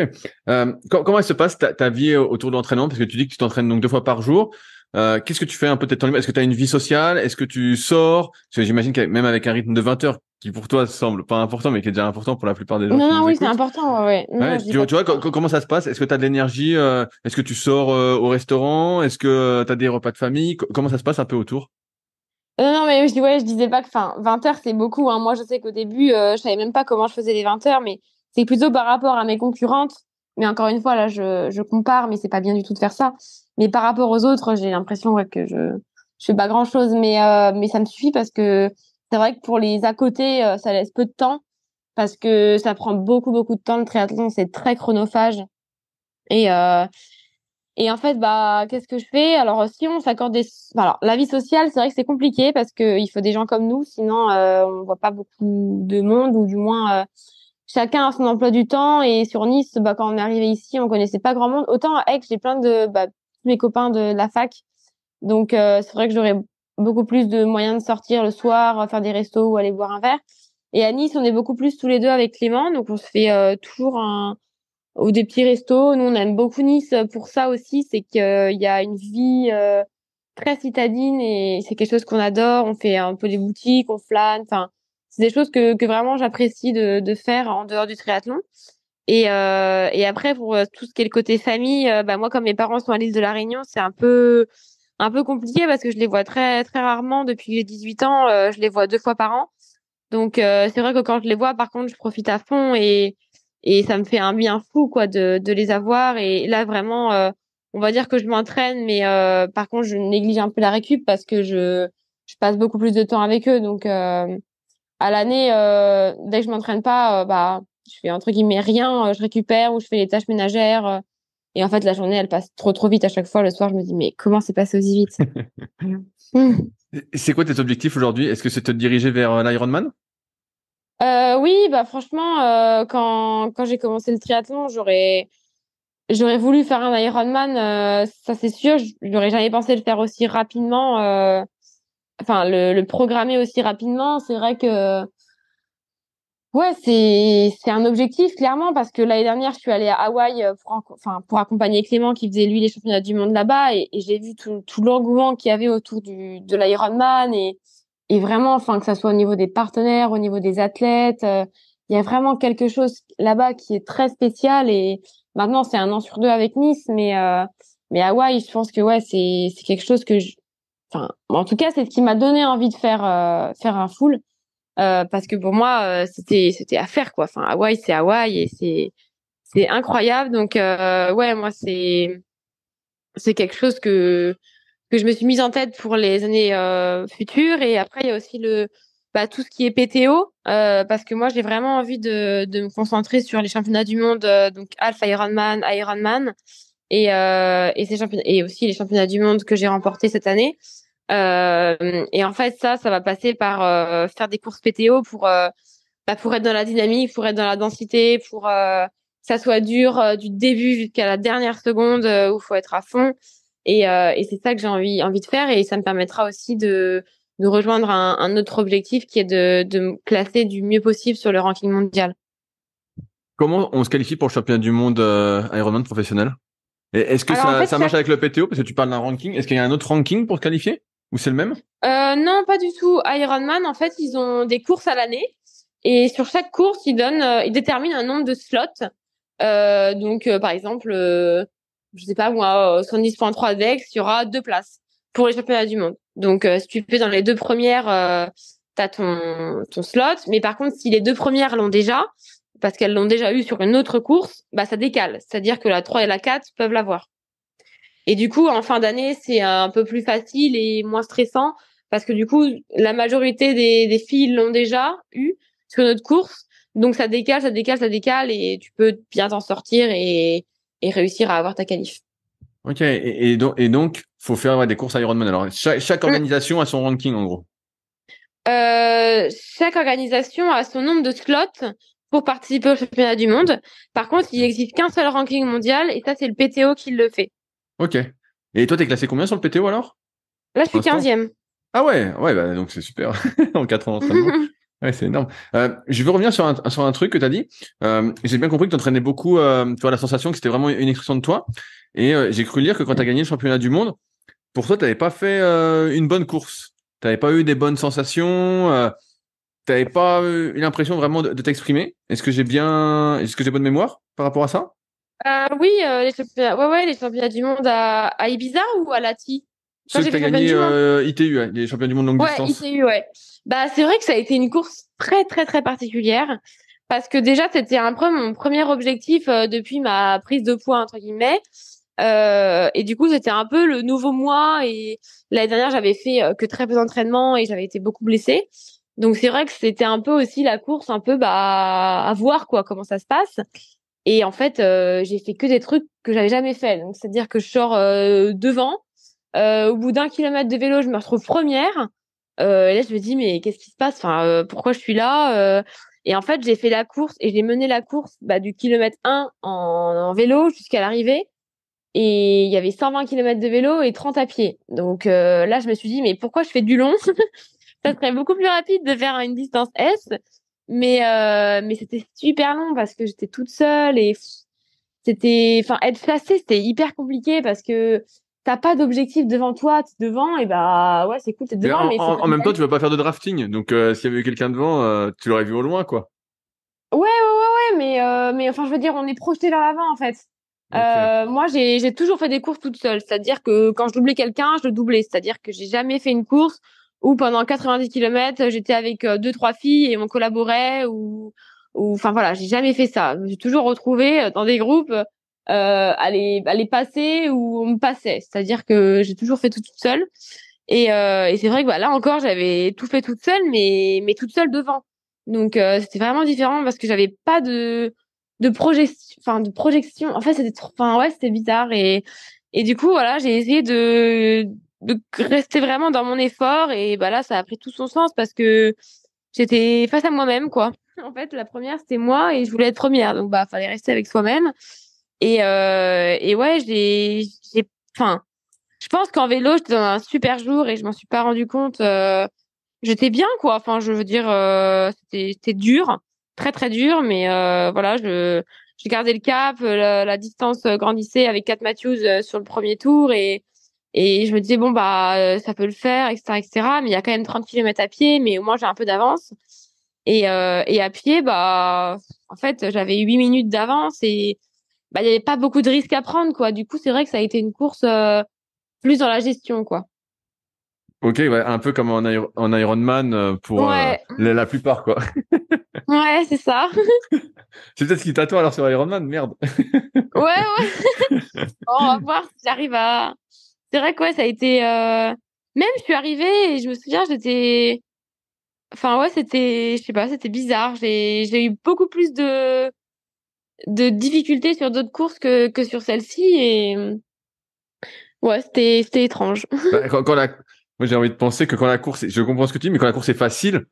Comment elle se passe ta vie autour de l'entraînement? Parce que tu dis que tu t'entraînes donc 2 fois par jour. Qu'est-ce que tu fais un peu de tes temps libres? Est-ce que tu as une vie sociale? Est-ce que tu sors? Parce que j'imagine qu'avec même avec un rythme de 20 heures, qui pour toi semble pas important, mais qui est déjà important pour la plupart des gens Non, qui non, nous oui, c'est écoutent. important, ouais. Non, non, Ouais, je dis pas tu tout vois, ça. comment ça se passe? Est-ce que tu as de l'énergie? Est-ce que tu sors au restaurant? Est-ce que tu as des repas de famille? Comment ça se passe un peu autour? Non, non, mais je disais pas que, enfin, 20 heures, c'est beaucoup, hein. Moi, je sais qu'au début, je savais même pas comment je faisais les 20 heures, mais c'est plutôt par rapport à mes concurrentes. Mais encore une fois, là, je compare, mais c'est pas bien du tout de faire ça. Mais par rapport aux autres, j'ai l'impression, ouais, que je fais pas grand-chose, mais ça me suffit parce que c'est vrai que pour les à côté, ça laisse peu de temps parce que ça prend beaucoup de temps. Le triathlon, c'est très chronophage. Et, euh, et en fait, bah, qu'est-ce que je fais? Alors, si on s'accorde des... Alors, la vie sociale, c'est vrai que c'est compliqué parce que il faut des gens comme nous, sinon on voit pas beaucoup de monde ou du moins chacun a son emploi du temps. Et sur Nice, bah, quand on est arrivé ici, on connaissait pas grand monde. Autant à Aix, j'ai plein de tous mes copains de la fac, donc c'est vrai que j'aurais beaucoup plus de moyens de sortir le soir, faire des restos ou aller boire un verre. Et à Nice, on est beaucoup plus tous les deux avec Clément, donc on se fait toujours un ou des petits restos. Nous, on aime beaucoup Nice pour ça aussi, c'est qu'il y a une vie très citadine et c'est quelque chose qu'on adore. On fait un peu des boutiques, on flâne. Enfin, c'est des choses que vraiment j'apprécie de faire en dehors du triathlon. Et après, pour tout ce qui est le côté famille, bah moi, comme mes parents sont à l'île de la Réunion, c'est un peu compliqué parce que je les vois très rarement depuis que j'ai 18 ans. Je les vois 2 fois par an. Donc c'est vrai que quand je les vois, par contre, je profite à fond et ça me fait un bien fou quoi de les avoir. Et là vraiment, on va dire que je m'entraîne, mais par contre, je néglige un peu la récup parce que je passe beaucoup plus de temps avec eux. Donc à l'année, dès que je m'entraîne pas, bah je fais entre guillemets rien, je récupère ou je fais les tâches ménagères. Et en fait, la journée, elle passe trop vite à chaque fois. Le soir, je me dis mais comment c'est passé aussi vite? C'est quoi tes objectifs aujourd'hui? Est-ce que c'est te diriger vers l'Ironman? Oui, bah franchement, quand j'ai commencé le triathlon, j'aurais voulu faire un Ironman, ça c'est sûr. J'aurais jamais pensé le faire aussi rapidement, enfin le programmer aussi rapidement. C'est vrai que ouais, c'est un objectif clairement parce que l'année dernière, je suis allée à Hawaï enfin pour accompagner Clément qui faisait lui les championnats du monde là-bas et j'ai vu tout l'engouement qu'il y avait autour de l'Ironman et vraiment, enfin que ça soit au niveau des partenaires, au niveau des athlètes, il y a vraiment quelque chose là-bas qui est très spécial et maintenant c'est 1 an sur 2 avec Nice, mais Hawaï, je pense que ouais c'est quelque chose enfin en tout cas c'est ce qui m'a donné envie de faire un full. Parce que pour moi, c'était à faire quoi. Enfin, Hawaï, c'est Hawaï et c'est incroyable. Donc ouais, moi c'est quelque chose que je me suis mise en tête pour les années futures. Et après, il y a aussi le tout ce qui est PTO, parce que moi j'ai vraiment envie de me concentrer sur les championnats du monde, donc Half Ironman, Ironman et ces championnats et aussi les championnats du monde que j'ai remportés cette année. Et en fait, ça va passer par faire des courses PTO pour être dans la dynamique, pour être dans la densité, pour que ça soit dur du début jusqu'à la dernière seconde où il faut être à fond. Et c'est ça que j'ai envie de faire. Et ça me permettra aussi de rejoindre un autre objectif qui est de me classer du mieux possible sur le ranking mondial. Comment on se qualifie pour le championnat du monde Ironman professionnel? Et est-ce que Alors en fait, ça marche avec le PTO? Parce que tu parles d'un ranking. Est-ce qu'il y a un autre ranking pour se qualifier? Ou c'est le même? non, pas du tout. Ironman, en fait, ils ont des courses à l'année. Et sur chaque course, ils déterminent un nombre de slots. Par exemple, je sais pas moi, 110.3 Dex, il y aura 2 places pour les championnats du monde. Donc, si tu fais dans les 2 premières, t'as ton slot. Mais par contre, si les 2 premières l'ont déjà, parce qu'elles l'ont déjà eu sur une autre course, bah ça décale. C'est-à-dire que la 3 et la 4 peuvent l'avoir. Et du coup, en fin d'année, c'est un peu plus facile et moins stressant parce que du coup, la majorité des filles l'ont déjà eu sur notre course. Donc ça décale, ça décale, ça décale et tu peux bien t'en sortir et réussir à avoir ta qualif. Ok. Et donc, faut faire des courses Ironman. Alors, chaque Mm. organisation a son ranking, en gros. Chaque organisation a son nombre de slots pour participer au championnat du monde. Par contre, il n'existe qu'un seul ranking mondial et ça, c'est le PTO qui le fait. Ok. Et toi, t'es classé combien sur le PTO alors? Là, je Pour suis l'instant? 15e. Ah ouais, bah, donc c'est super. En 4 ans d'entraînement. Ouais, c'est énorme. Je veux revenir sur un truc que tu as dit. J'ai bien compris que tu entraînais beaucoup, tu vois, la sensation que c'était vraiment une expression de toi. Et j'ai cru lire que quand tu as gagné le championnat du monde, pour toi, tu n'avais pas fait une bonne course. Tu n'avais pas eu des bonnes sensations. Tu n'avais pas eu l'impression vraiment de t'exprimer. Est-ce que j'ai bonne mémoire par rapport à ça? Oui, les championnats, ouais, les championnats du monde à Ibiza ou à Lahti? Quand Ceux que j'ai tu as fait championne gagné du monde? ITU, ouais, les championnats du monde longue Ouais, distance. ITU, ouais. Bah, c'est vrai que ça a été une course très, très, très particulière parce que déjà, c'était un peu mon premier objectif depuis ma prise de poids, entre guillemets. Et du coup, c'était un peu le nouveau moi et l'année dernière, j'avais fait que très peu d'entraînement et j'avais été beaucoup blessée. Donc, c'est vrai que c'était un peu aussi la course un peu, bah, à voir, quoi, comment ça se passe. Et en fait, j'ai fait que des trucs que j'avais jamais fait. Donc, c'est-à-dire que je sors devant. Au bout d'1 kilomètre de vélo, je me retrouve première. Et là, je me dis, mais qu'est-ce qui se passe? Enfin, pourquoi je suis là? Et en fait, j'ai fait la course et j'ai mené la course bah, du kilomètre 1 en vélo jusqu'à l'arrivée. Et il y avait 120 kilomètres de vélo et 30 à pied. Donc là, je me suis dit, mais pourquoi je fais du long? Ça serait beaucoup plus rapide de faire une distance S. Mais c'était super long parce que j'étais toute seule et enfin, être placée, c'était hyper compliqué parce que t'as pas d'objectif devant toi, t'es devant et bah ouais, c'est cool, t'es Mais devant, mais il faut quand en même y même temps, aller. tu vas pas faire de drafting. Donc, s'il y avait eu quelqu'un devant, tu l'aurais vu au loin, quoi. Ouais, mais enfin, je veux dire, on est projeté vers l'avant en fait. Ok. Moi, j'ai toujours fait des courses toute seule, c'est-à-dire que quand je doublais quelqu'un, je le doublais, c'est-à-dire que j'ai jamais fait une course où pendant 90 kilomètres, j'étais avec deux, trois filles et on collaborait ou enfin voilà, j'ai jamais fait ça. Je me suis toujours retrouvée dans des groupes à les passer ou on me passait, c'est-à-dire que j'ai toujours fait tout toute seule. Et c'est vrai que bah, là encore, j'avais tout fait toute seule, mais toute seule devant. Donc c'était vraiment différent parce que j'avais pas de projection, enfin de projection. En fait, enfin ouais, c'était bizarre et du coup voilà, j'ai essayé de rester vraiment dans mon effort et bah là, ça a pris tout son sens parce que j'étais face à moi-même quoi. En fait, la première c'était moi et je voulais être première, donc bah fallait rester avec soi-même. Et ouais, enfin. Je pense qu'en vélo, j'étais dans un super jour et je m'en suis pas rendu compte. J'étais bien, quoi. Enfin, je veux dire, c'était dur, très très dur, mais voilà, j'ai gardé le cap, la distance grandissait avec Kat Matthews sur le premier tour et je me disais bon bah ça peut le faire, etc., etc. Mais il y a quand même 30 kilomètres à pied, mais au moins j'ai un peu d'avance. Et à pied, bah en fait, j'avais 8 minutes d'avance et bah il y avait pas beaucoup de risques à prendre, quoi. Du coup, c'est vrai que ça a été une course. Plus dans la gestion, quoi. Ok, ouais, un peu comme en Ironman pour Ouais, la plupart, quoi. ouais, c'est ça. C'est peut-être ce qui t'attend alors sur Ironman, merde. Ouais, ouais. On va voir si j'arrive à. C'est vrai que ouais, ça a été. Même je suis arrivée et je me souviens, j'étais. Enfin ouais, c'était. Je sais pas, c'était bizarre. J'ai eu beaucoup plus de difficultés sur d'autres courses que sur celle-ci et ouais, c'était étrange. Bah, Moi, j'ai envie de penser que quand la course, je comprends ce que tu dis, mais quand la course est facile,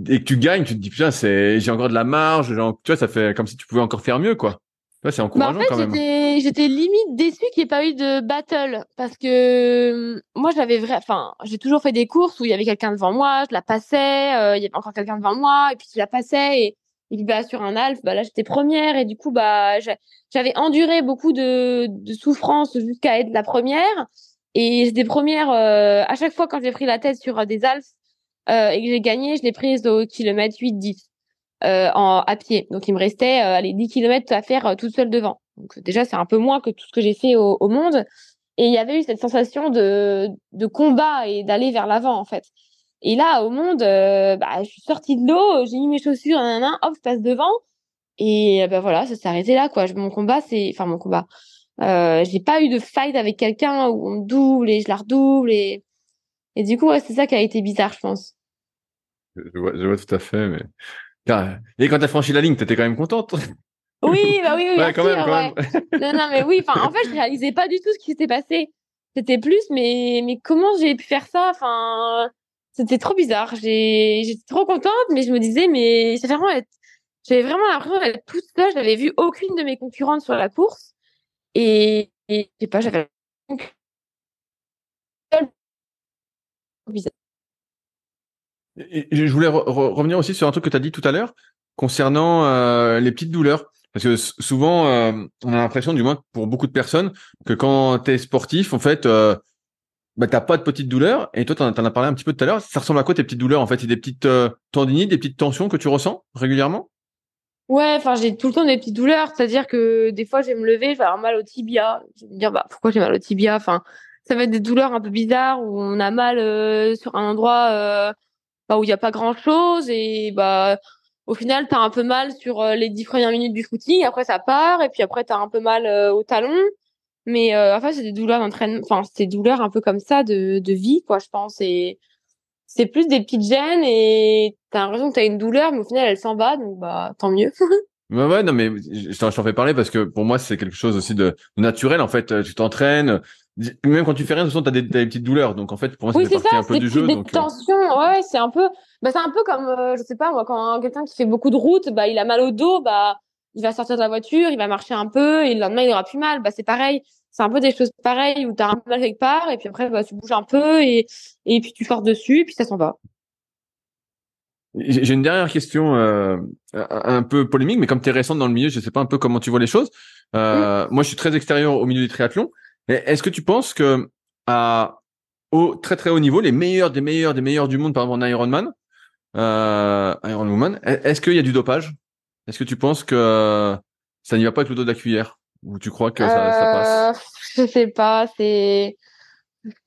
et que tu gagnes, tu te dis, putain, j'ai encore de la marge, tu vois, ça fait comme si tu pouvais encore faire mieux, quoi. Tu vois, c'est Bah en encourageant fait quand même. j'étais limite déçue qu'il n'y ait pas eu de battle parce que moi enfin j'ai toujours fait des courses où il y avait quelqu'un devant moi, je la passais, il y avait encore quelqu'un devant moi et puis je la passais et puis bah sur un half bah là j'étais première et du coup bah j'avais enduré beaucoup de souffrance jusqu'à être la première et j'étais première à chaque fois quand j'ai pris la tête sur des halfs et que j'ai gagné, je l'ai prise au kilomètre 8-10 à pied. Donc, il me restait les 10 kilomètres à faire toute seule devant. Donc, déjà, c'est un peu moins que tout ce que j'ai fait au monde. Et il y avait eu cette sensation de combat et d'aller vers l'avant, en fait. Et là, au monde, bah, je suis sortie de l'eau, j'ai mis mes chaussures, hop, je passe devant. Et bah voilà, ça s'est arrêté là, quoi. Mon combat, enfin, mon combat. J'ai pas eu de fight avec quelqu'un où on me double et je la redouble. Et du coup, ouais, c'est ça qui a été bizarre, je pense. Je vois tout à fait, mais. Et quand t'as franchi la ligne, t'étais quand même contente? Oui, bah oui, oui, bien Ouais, sûr, quand ouais. même. Non, non, mais oui, enfin, en fait, je réalisais pas du tout ce qui s'était passé. C'était plus, mais comment j'ai pu faire ça? Enfin, c'était trop bizarre. J'étais trop contente, mais je me disais, mais j'avais vraiment l'impression d'être toute seule. J'avais vu aucune de mes concurrentes sur la course. Et je sais pas, j'avais l'impression que bizarre. Et je voulais revenir aussi sur un truc que tu as dit tout à l'heure concernant les petites douleurs. Parce que souvent, on a l'impression, du moins pour beaucoup de personnes, que quand tu es sportif, en fait, bah, t'as pas de petites douleurs. Et toi, t'en as parlé un petit peu tout à l'heure. Ça ressemble à quoi tes petites douleurs? En fait, c'est des petites tendinites, des petites tensions que tu ressens régulièrement? Ouais, enfin, j'ai tout le temps des petites douleurs. C'est-à-dire que des fois, je vais me lever, je vais avoir mal au tibia. Je vais me dire, bah, pourquoi j'ai mal au tibia? Enfin, ça va être des douleurs un peu bizarres où on a mal sur un endroit bah, où il n'y a pas grand-chose. Et bah, au final, t'as un peu mal sur les 10 premières minutes du footing. Après, ça part. Et puis après, t'as un peu mal au talon. Mais enfin, c'est des douleurs d'entraînement. Enfin, c'est des douleurs un peu comme ça de vie, quoi, je pense. Et c'est plus des petites gênes et t'as l'impression que t'as une douleur, mais au final, elle s'en va. Donc, bah, tant mieux. Ouais, ouais, non, mais je t'en fais parler parce que pour moi, c'est quelque chose aussi de naturel. En fait, tu t'entraînes. Même quand tu fais rien, de toute façon, t'as des petites douleurs. Donc, en fait, pour moi, ça Oui, fait c'est ça, partie un peu c'est du plus jeu. des Donc, tensions. Ouais, bah, c'est un peu comme, je sais pas, moi, quand quelqu'un qui fait beaucoup de route, bah, il a mal au dos, bah, il va sortir de la voiture, il va marcher un peu, et le lendemain, il aura plus mal. Bah, c'est pareil. C'est un peu des choses pareilles où t'as un peu mal quelque part, et puis après, bah, tu bouges un peu, et puis tu forces dessus, et puis ça s'en va. j'ai une dernière question un peu polémique, mais comme tu es récente dans le milieu, je sais pas un peu comment tu vois les choses. Mm. Moi, je suis très extérieur au milieu du triathlon. Est-ce que tu penses que au très très haut niveau, les meilleurs des meilleurs des meilleurs du monde, par exemple en Ironman, Ironwoman, est-ce qu'il y a du dopage? Est-ce que tu penses que ça n'y va pas avec le dos de la cuillère? Ou tu crois que ça passe? Euh, je sais pas,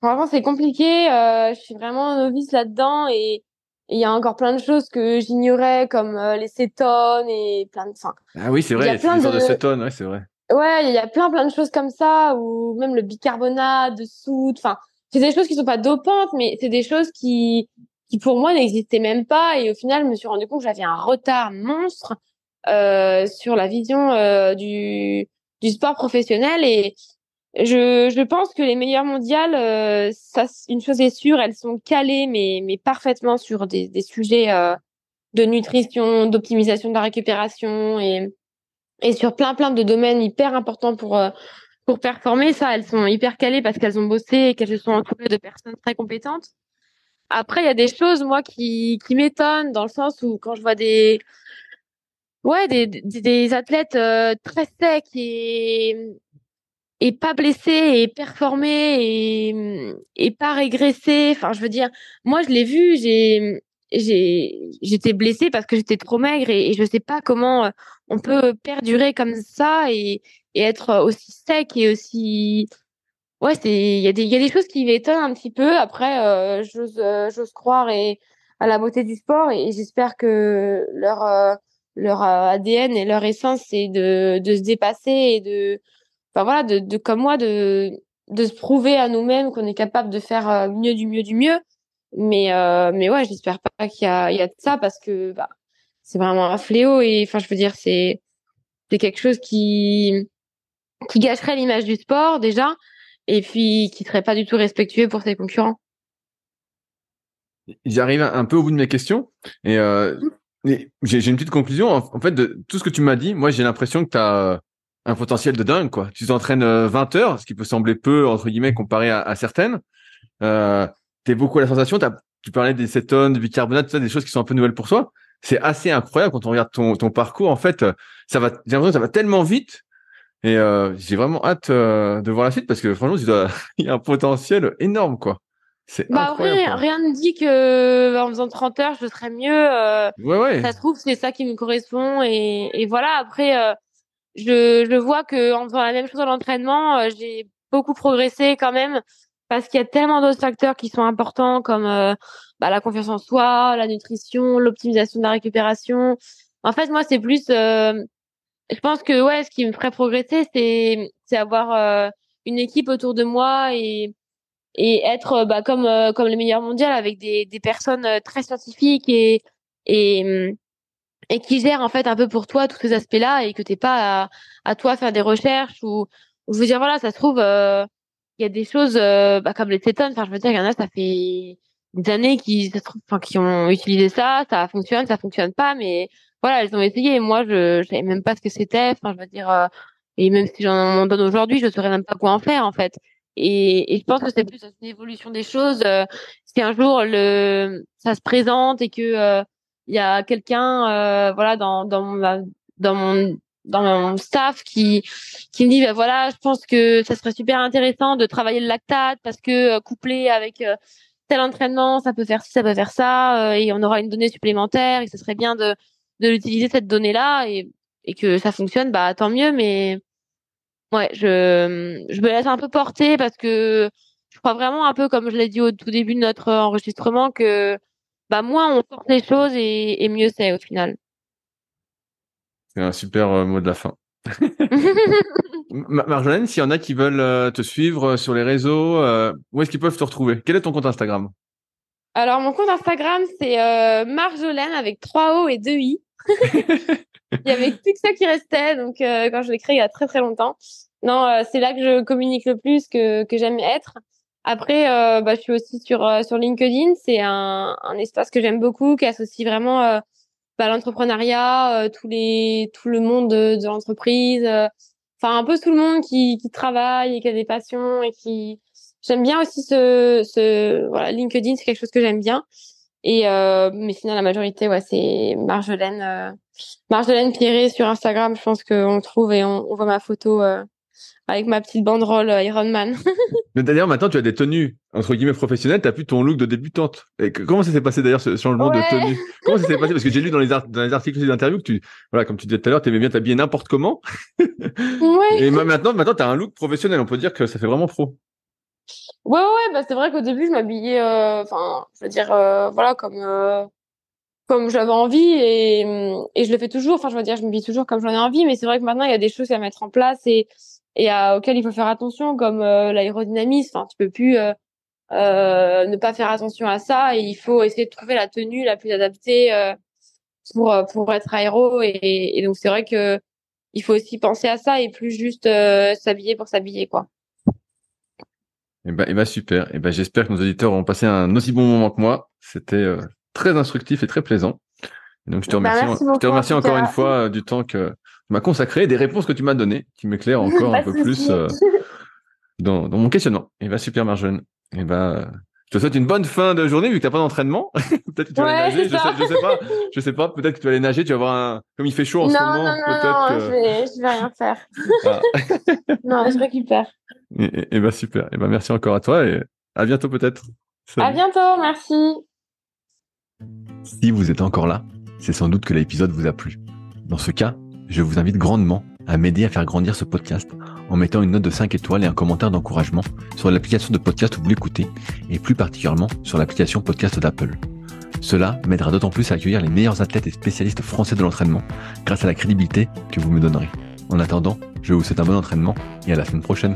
franchement, c'est compliqué. Je suis vraiment novice là-dedans et il y a encore plein de choses que j'ignorais comme les cétones et plein de, enfin, Ah oui, c'est il vrai, y il y a a cette plein de, histoire de cétone, ouais, c'est vrai. ouais, il y a plein de choses comme ça ou même le bicarbonate de soude. Enfin, c'est des choses qui sont pas dopantes, mais c'est des choses qui pour moi n'existaient même pas et au final, je me suis rendu compte que j'avais un retard monstre sur la vision du sport professionnel et je pense que les meilleures mondiales, ça, une chose est sûre, elles sont calées, mais parfaitement sur des sujets de nutrition, d'optimisation de la récupération et sur plein de domaines hyper importants pour performer. Ça, elles sont hyper calées parce qu'elles ont bossé et qu'elles se sont entourées de personnes très compétentes. Après, il y a des choses, moi, qui m'étonnent dans le sens où quand je vois ouais, des athlètes très secs et pas blessé et performé et pas régressé. Enfin, je veux dire, moi, je l'ai vu, j'étais blessée parce que j'étais trop maigre et je sais pas comment on peut perdurer comme ça et être aussi sec et aussi, ouais, il y a des choses qui m'étonnent un petit peu. Après, j'ose croire à la beauté du sport et j'espère que leur ADN et leur essence, c'est de se dépasser et enfin voilà, comme moi, de se prouver à nous-mêmes qu'on est capable de faire mieux du mieux du mieux. Mais ouais, j'espère pas il y a de ça parce que bah, c'est vraiment un fléau et enfin, je veux dire, c'est quelque chose qui gâcherait l'image du sport déjà et puis qui serait pas du tout respectueux pour ses concurrents. J'arrive un peu au bout de mes questions et, j'ai une petite conclusion. En fait, de tout ce que tu m'as dit, moi, j'ai l'impression que tu as un potentiel de dingue, quoi. Tu t'entraînes 20 heures, ce qui peut sembler peu, entre guillemets, comparé à certaines. T'es beaucoup à la sensation. Tu parlais des cétones, du bicarbonate, tout ça, des choses qui sont un peu nouvelles pour toi. C'est assez incroyable quand on regarde ton parcours. En fait, j'ai l'impression que ça va tellement vite. Et j'ai vraiment hâte de voir la suite parce que franchement, il y a un potentiel énorme, quoi. C'est Bah, en incroyable, vrai, quoi. rien ne dit que en faisant 30 heures, je serais mieux. Ouais, ouais. Ça se trouve, c'est ça qui me correspond. Et voilà, après, je vois que en faisant la même chose à l'entraînement, j'ai beaucoup progressé quand même parce qu'il y a tellement d'autres facteurs qui sont importants comme la confiance en soi, la nutrition, l'optimisation de la récupération. En fait, moi, c'est plus, je pense que ouais, ce qui me ferait progresser, c'est avoir une équipe autour de moi et être comme les meilleurs mondiaux avec des personnes très scientifiques et et qui gèrent en fait un peu pour toi tous ces aspects-là et que t'es pas à toi faire des recherches ou je veux dire voilà, ça se trouve il y a des choses comme les cétones, enfin je veux dire il y en a ça fait des années qui ça se trouve enfin qui ont utilisé ça fonctionne pas mais voilà, elles ont essayé et moi je savais même pas ce que c'était, enfin je veux dire et même si j'en donne aujourd'hui, je saurais même pas quoi en faire en fait. Et je pense que c'est plus une évolution des choses. Si un jour ça se présente et que il y a quelqu'un voilà dans mon staff qui me dit bah voilà, je pense que ça serait super intéressant de travailler le lactate parce que couplé avec tel entraînement, ça peut faire ci, ça peut faire ça et on aura une donnée supplémentaire et ce serait bien de l'utiliser cette donnée-là et que ça fonctionne, bah tant mieux mais ouais, je me laisse un peu porter parce que je crois vraiment un peu comme je l'ai dit au tout début de notre enregistrement que bah moins on force les choses et mieux c'est au final. C'est un super mot de la fin. Marjolaine, s'il y en a qui veulent te suivre sur les réseaux, où est-ce qu'ils peuvent te retrouver? Quel est ton compte Instagram? Alors mon compte Instagram c'est Marjolaine avec 3 O et 2 I. Il y avait plus que ça qui restait donc quand je l'ai créé il y a très très longtemps. Non, c'est là que je communique le plus que j'aime être. Après je suis aussi sur LinkedIn, c'est un espace que j'aime beaucoup qui associe vraiment l'entrepreneuriat, tout le monde de l'entreprise, enfin un peu tout le monde qui travaille et qui a des passions et qui j'aime bien aussi voilà LinkedIn c'est quelque chose que j'aime bien et mais sinon la majorité ouais c'est Marjolaine Pierret sur Instagram, je pense qu'on le trouve et on voit ma photo avec ma petite banderole Iron Man. Mais d'ailleurs, maintenant, tu as des tenues, entre guillemets, professionnelles, t'as plus ton look de débutante. Et comment ça s'est passé d'ailleurs, ce changement de Ouais. tenue? Comment ça s'est passé? Parce que j'ai lu dans les articles et d'interviews que voilà, comme tu disais tout à l'heure, t'aimais bien t'habiller n'importe comment. Ouais. Et maintenant, t'as un look professionnel. On peut dire que ça fait vraiment pro. Ouais, bah c'est vrai qu'au début je m'habillais enfin je veux dire voilà comme j'avais envie et je le fais toujours, enfin je veux dire je m'habille toujours comme j'en ai envie mais c'est vrai que maintenant il y a des choses à mettre en place auxquelles il faut faire attention comme l'aérodynamisme, enfin tu peux plus ne pas faire attention à ça et il faut essayer de trouver la tenue la plus adaptée pour être aéro et donc c'est vrai que il faut aussi penser à ça et plus juste s'habiller pour s'habiller quoi. Super. J'espère que nos auditeurs ont passé un aussi bon moment que moi. C'était très instructif et très plaisant. Et donc, Bah merci je te beaucoup en remercie tout encore une cas. fois du temps que tu m'as consacré et des réponses que tu m'as données, qui m'éclairent encore un Pas de peu plus souci. dans mon questionnement. Super, Marjolaine. Je te souhaite une bonne fin de journée vu que t'as pas d'entraînement. Peut-être que tu vas aller Ouais, c'est nager. ça. Je sais pas. Peut-être que tu vas aller nager. Tu vas avoir comme il fait chaud en ce moment. Peut-être Non, que, je vais rien faire. ah. Non, je récupère. Super. Merci encore à toi et à bientôt peut-être. À Salut. bientôt, merci. Si vous êtes encore là, c'est sans doute que l'épisode vous a plu. Dans ce cas, je vous invite grandement à m'aider à faire grandir ce podcast en mettant une note de 5 étoiles et un commentaire d'encouragement sur l'application de podcast où vous l'écoutez et plus particulièrement sur l'application podcast d'Apple. Cela m'aidera d'autant plus à accueillir les meilleurs athlètes et spécialistes français de l'entraînement grâce à la crédibilité que vous me donnerez. En attendant, je vous souhaite un bon entraînement et à la semaine prochaine.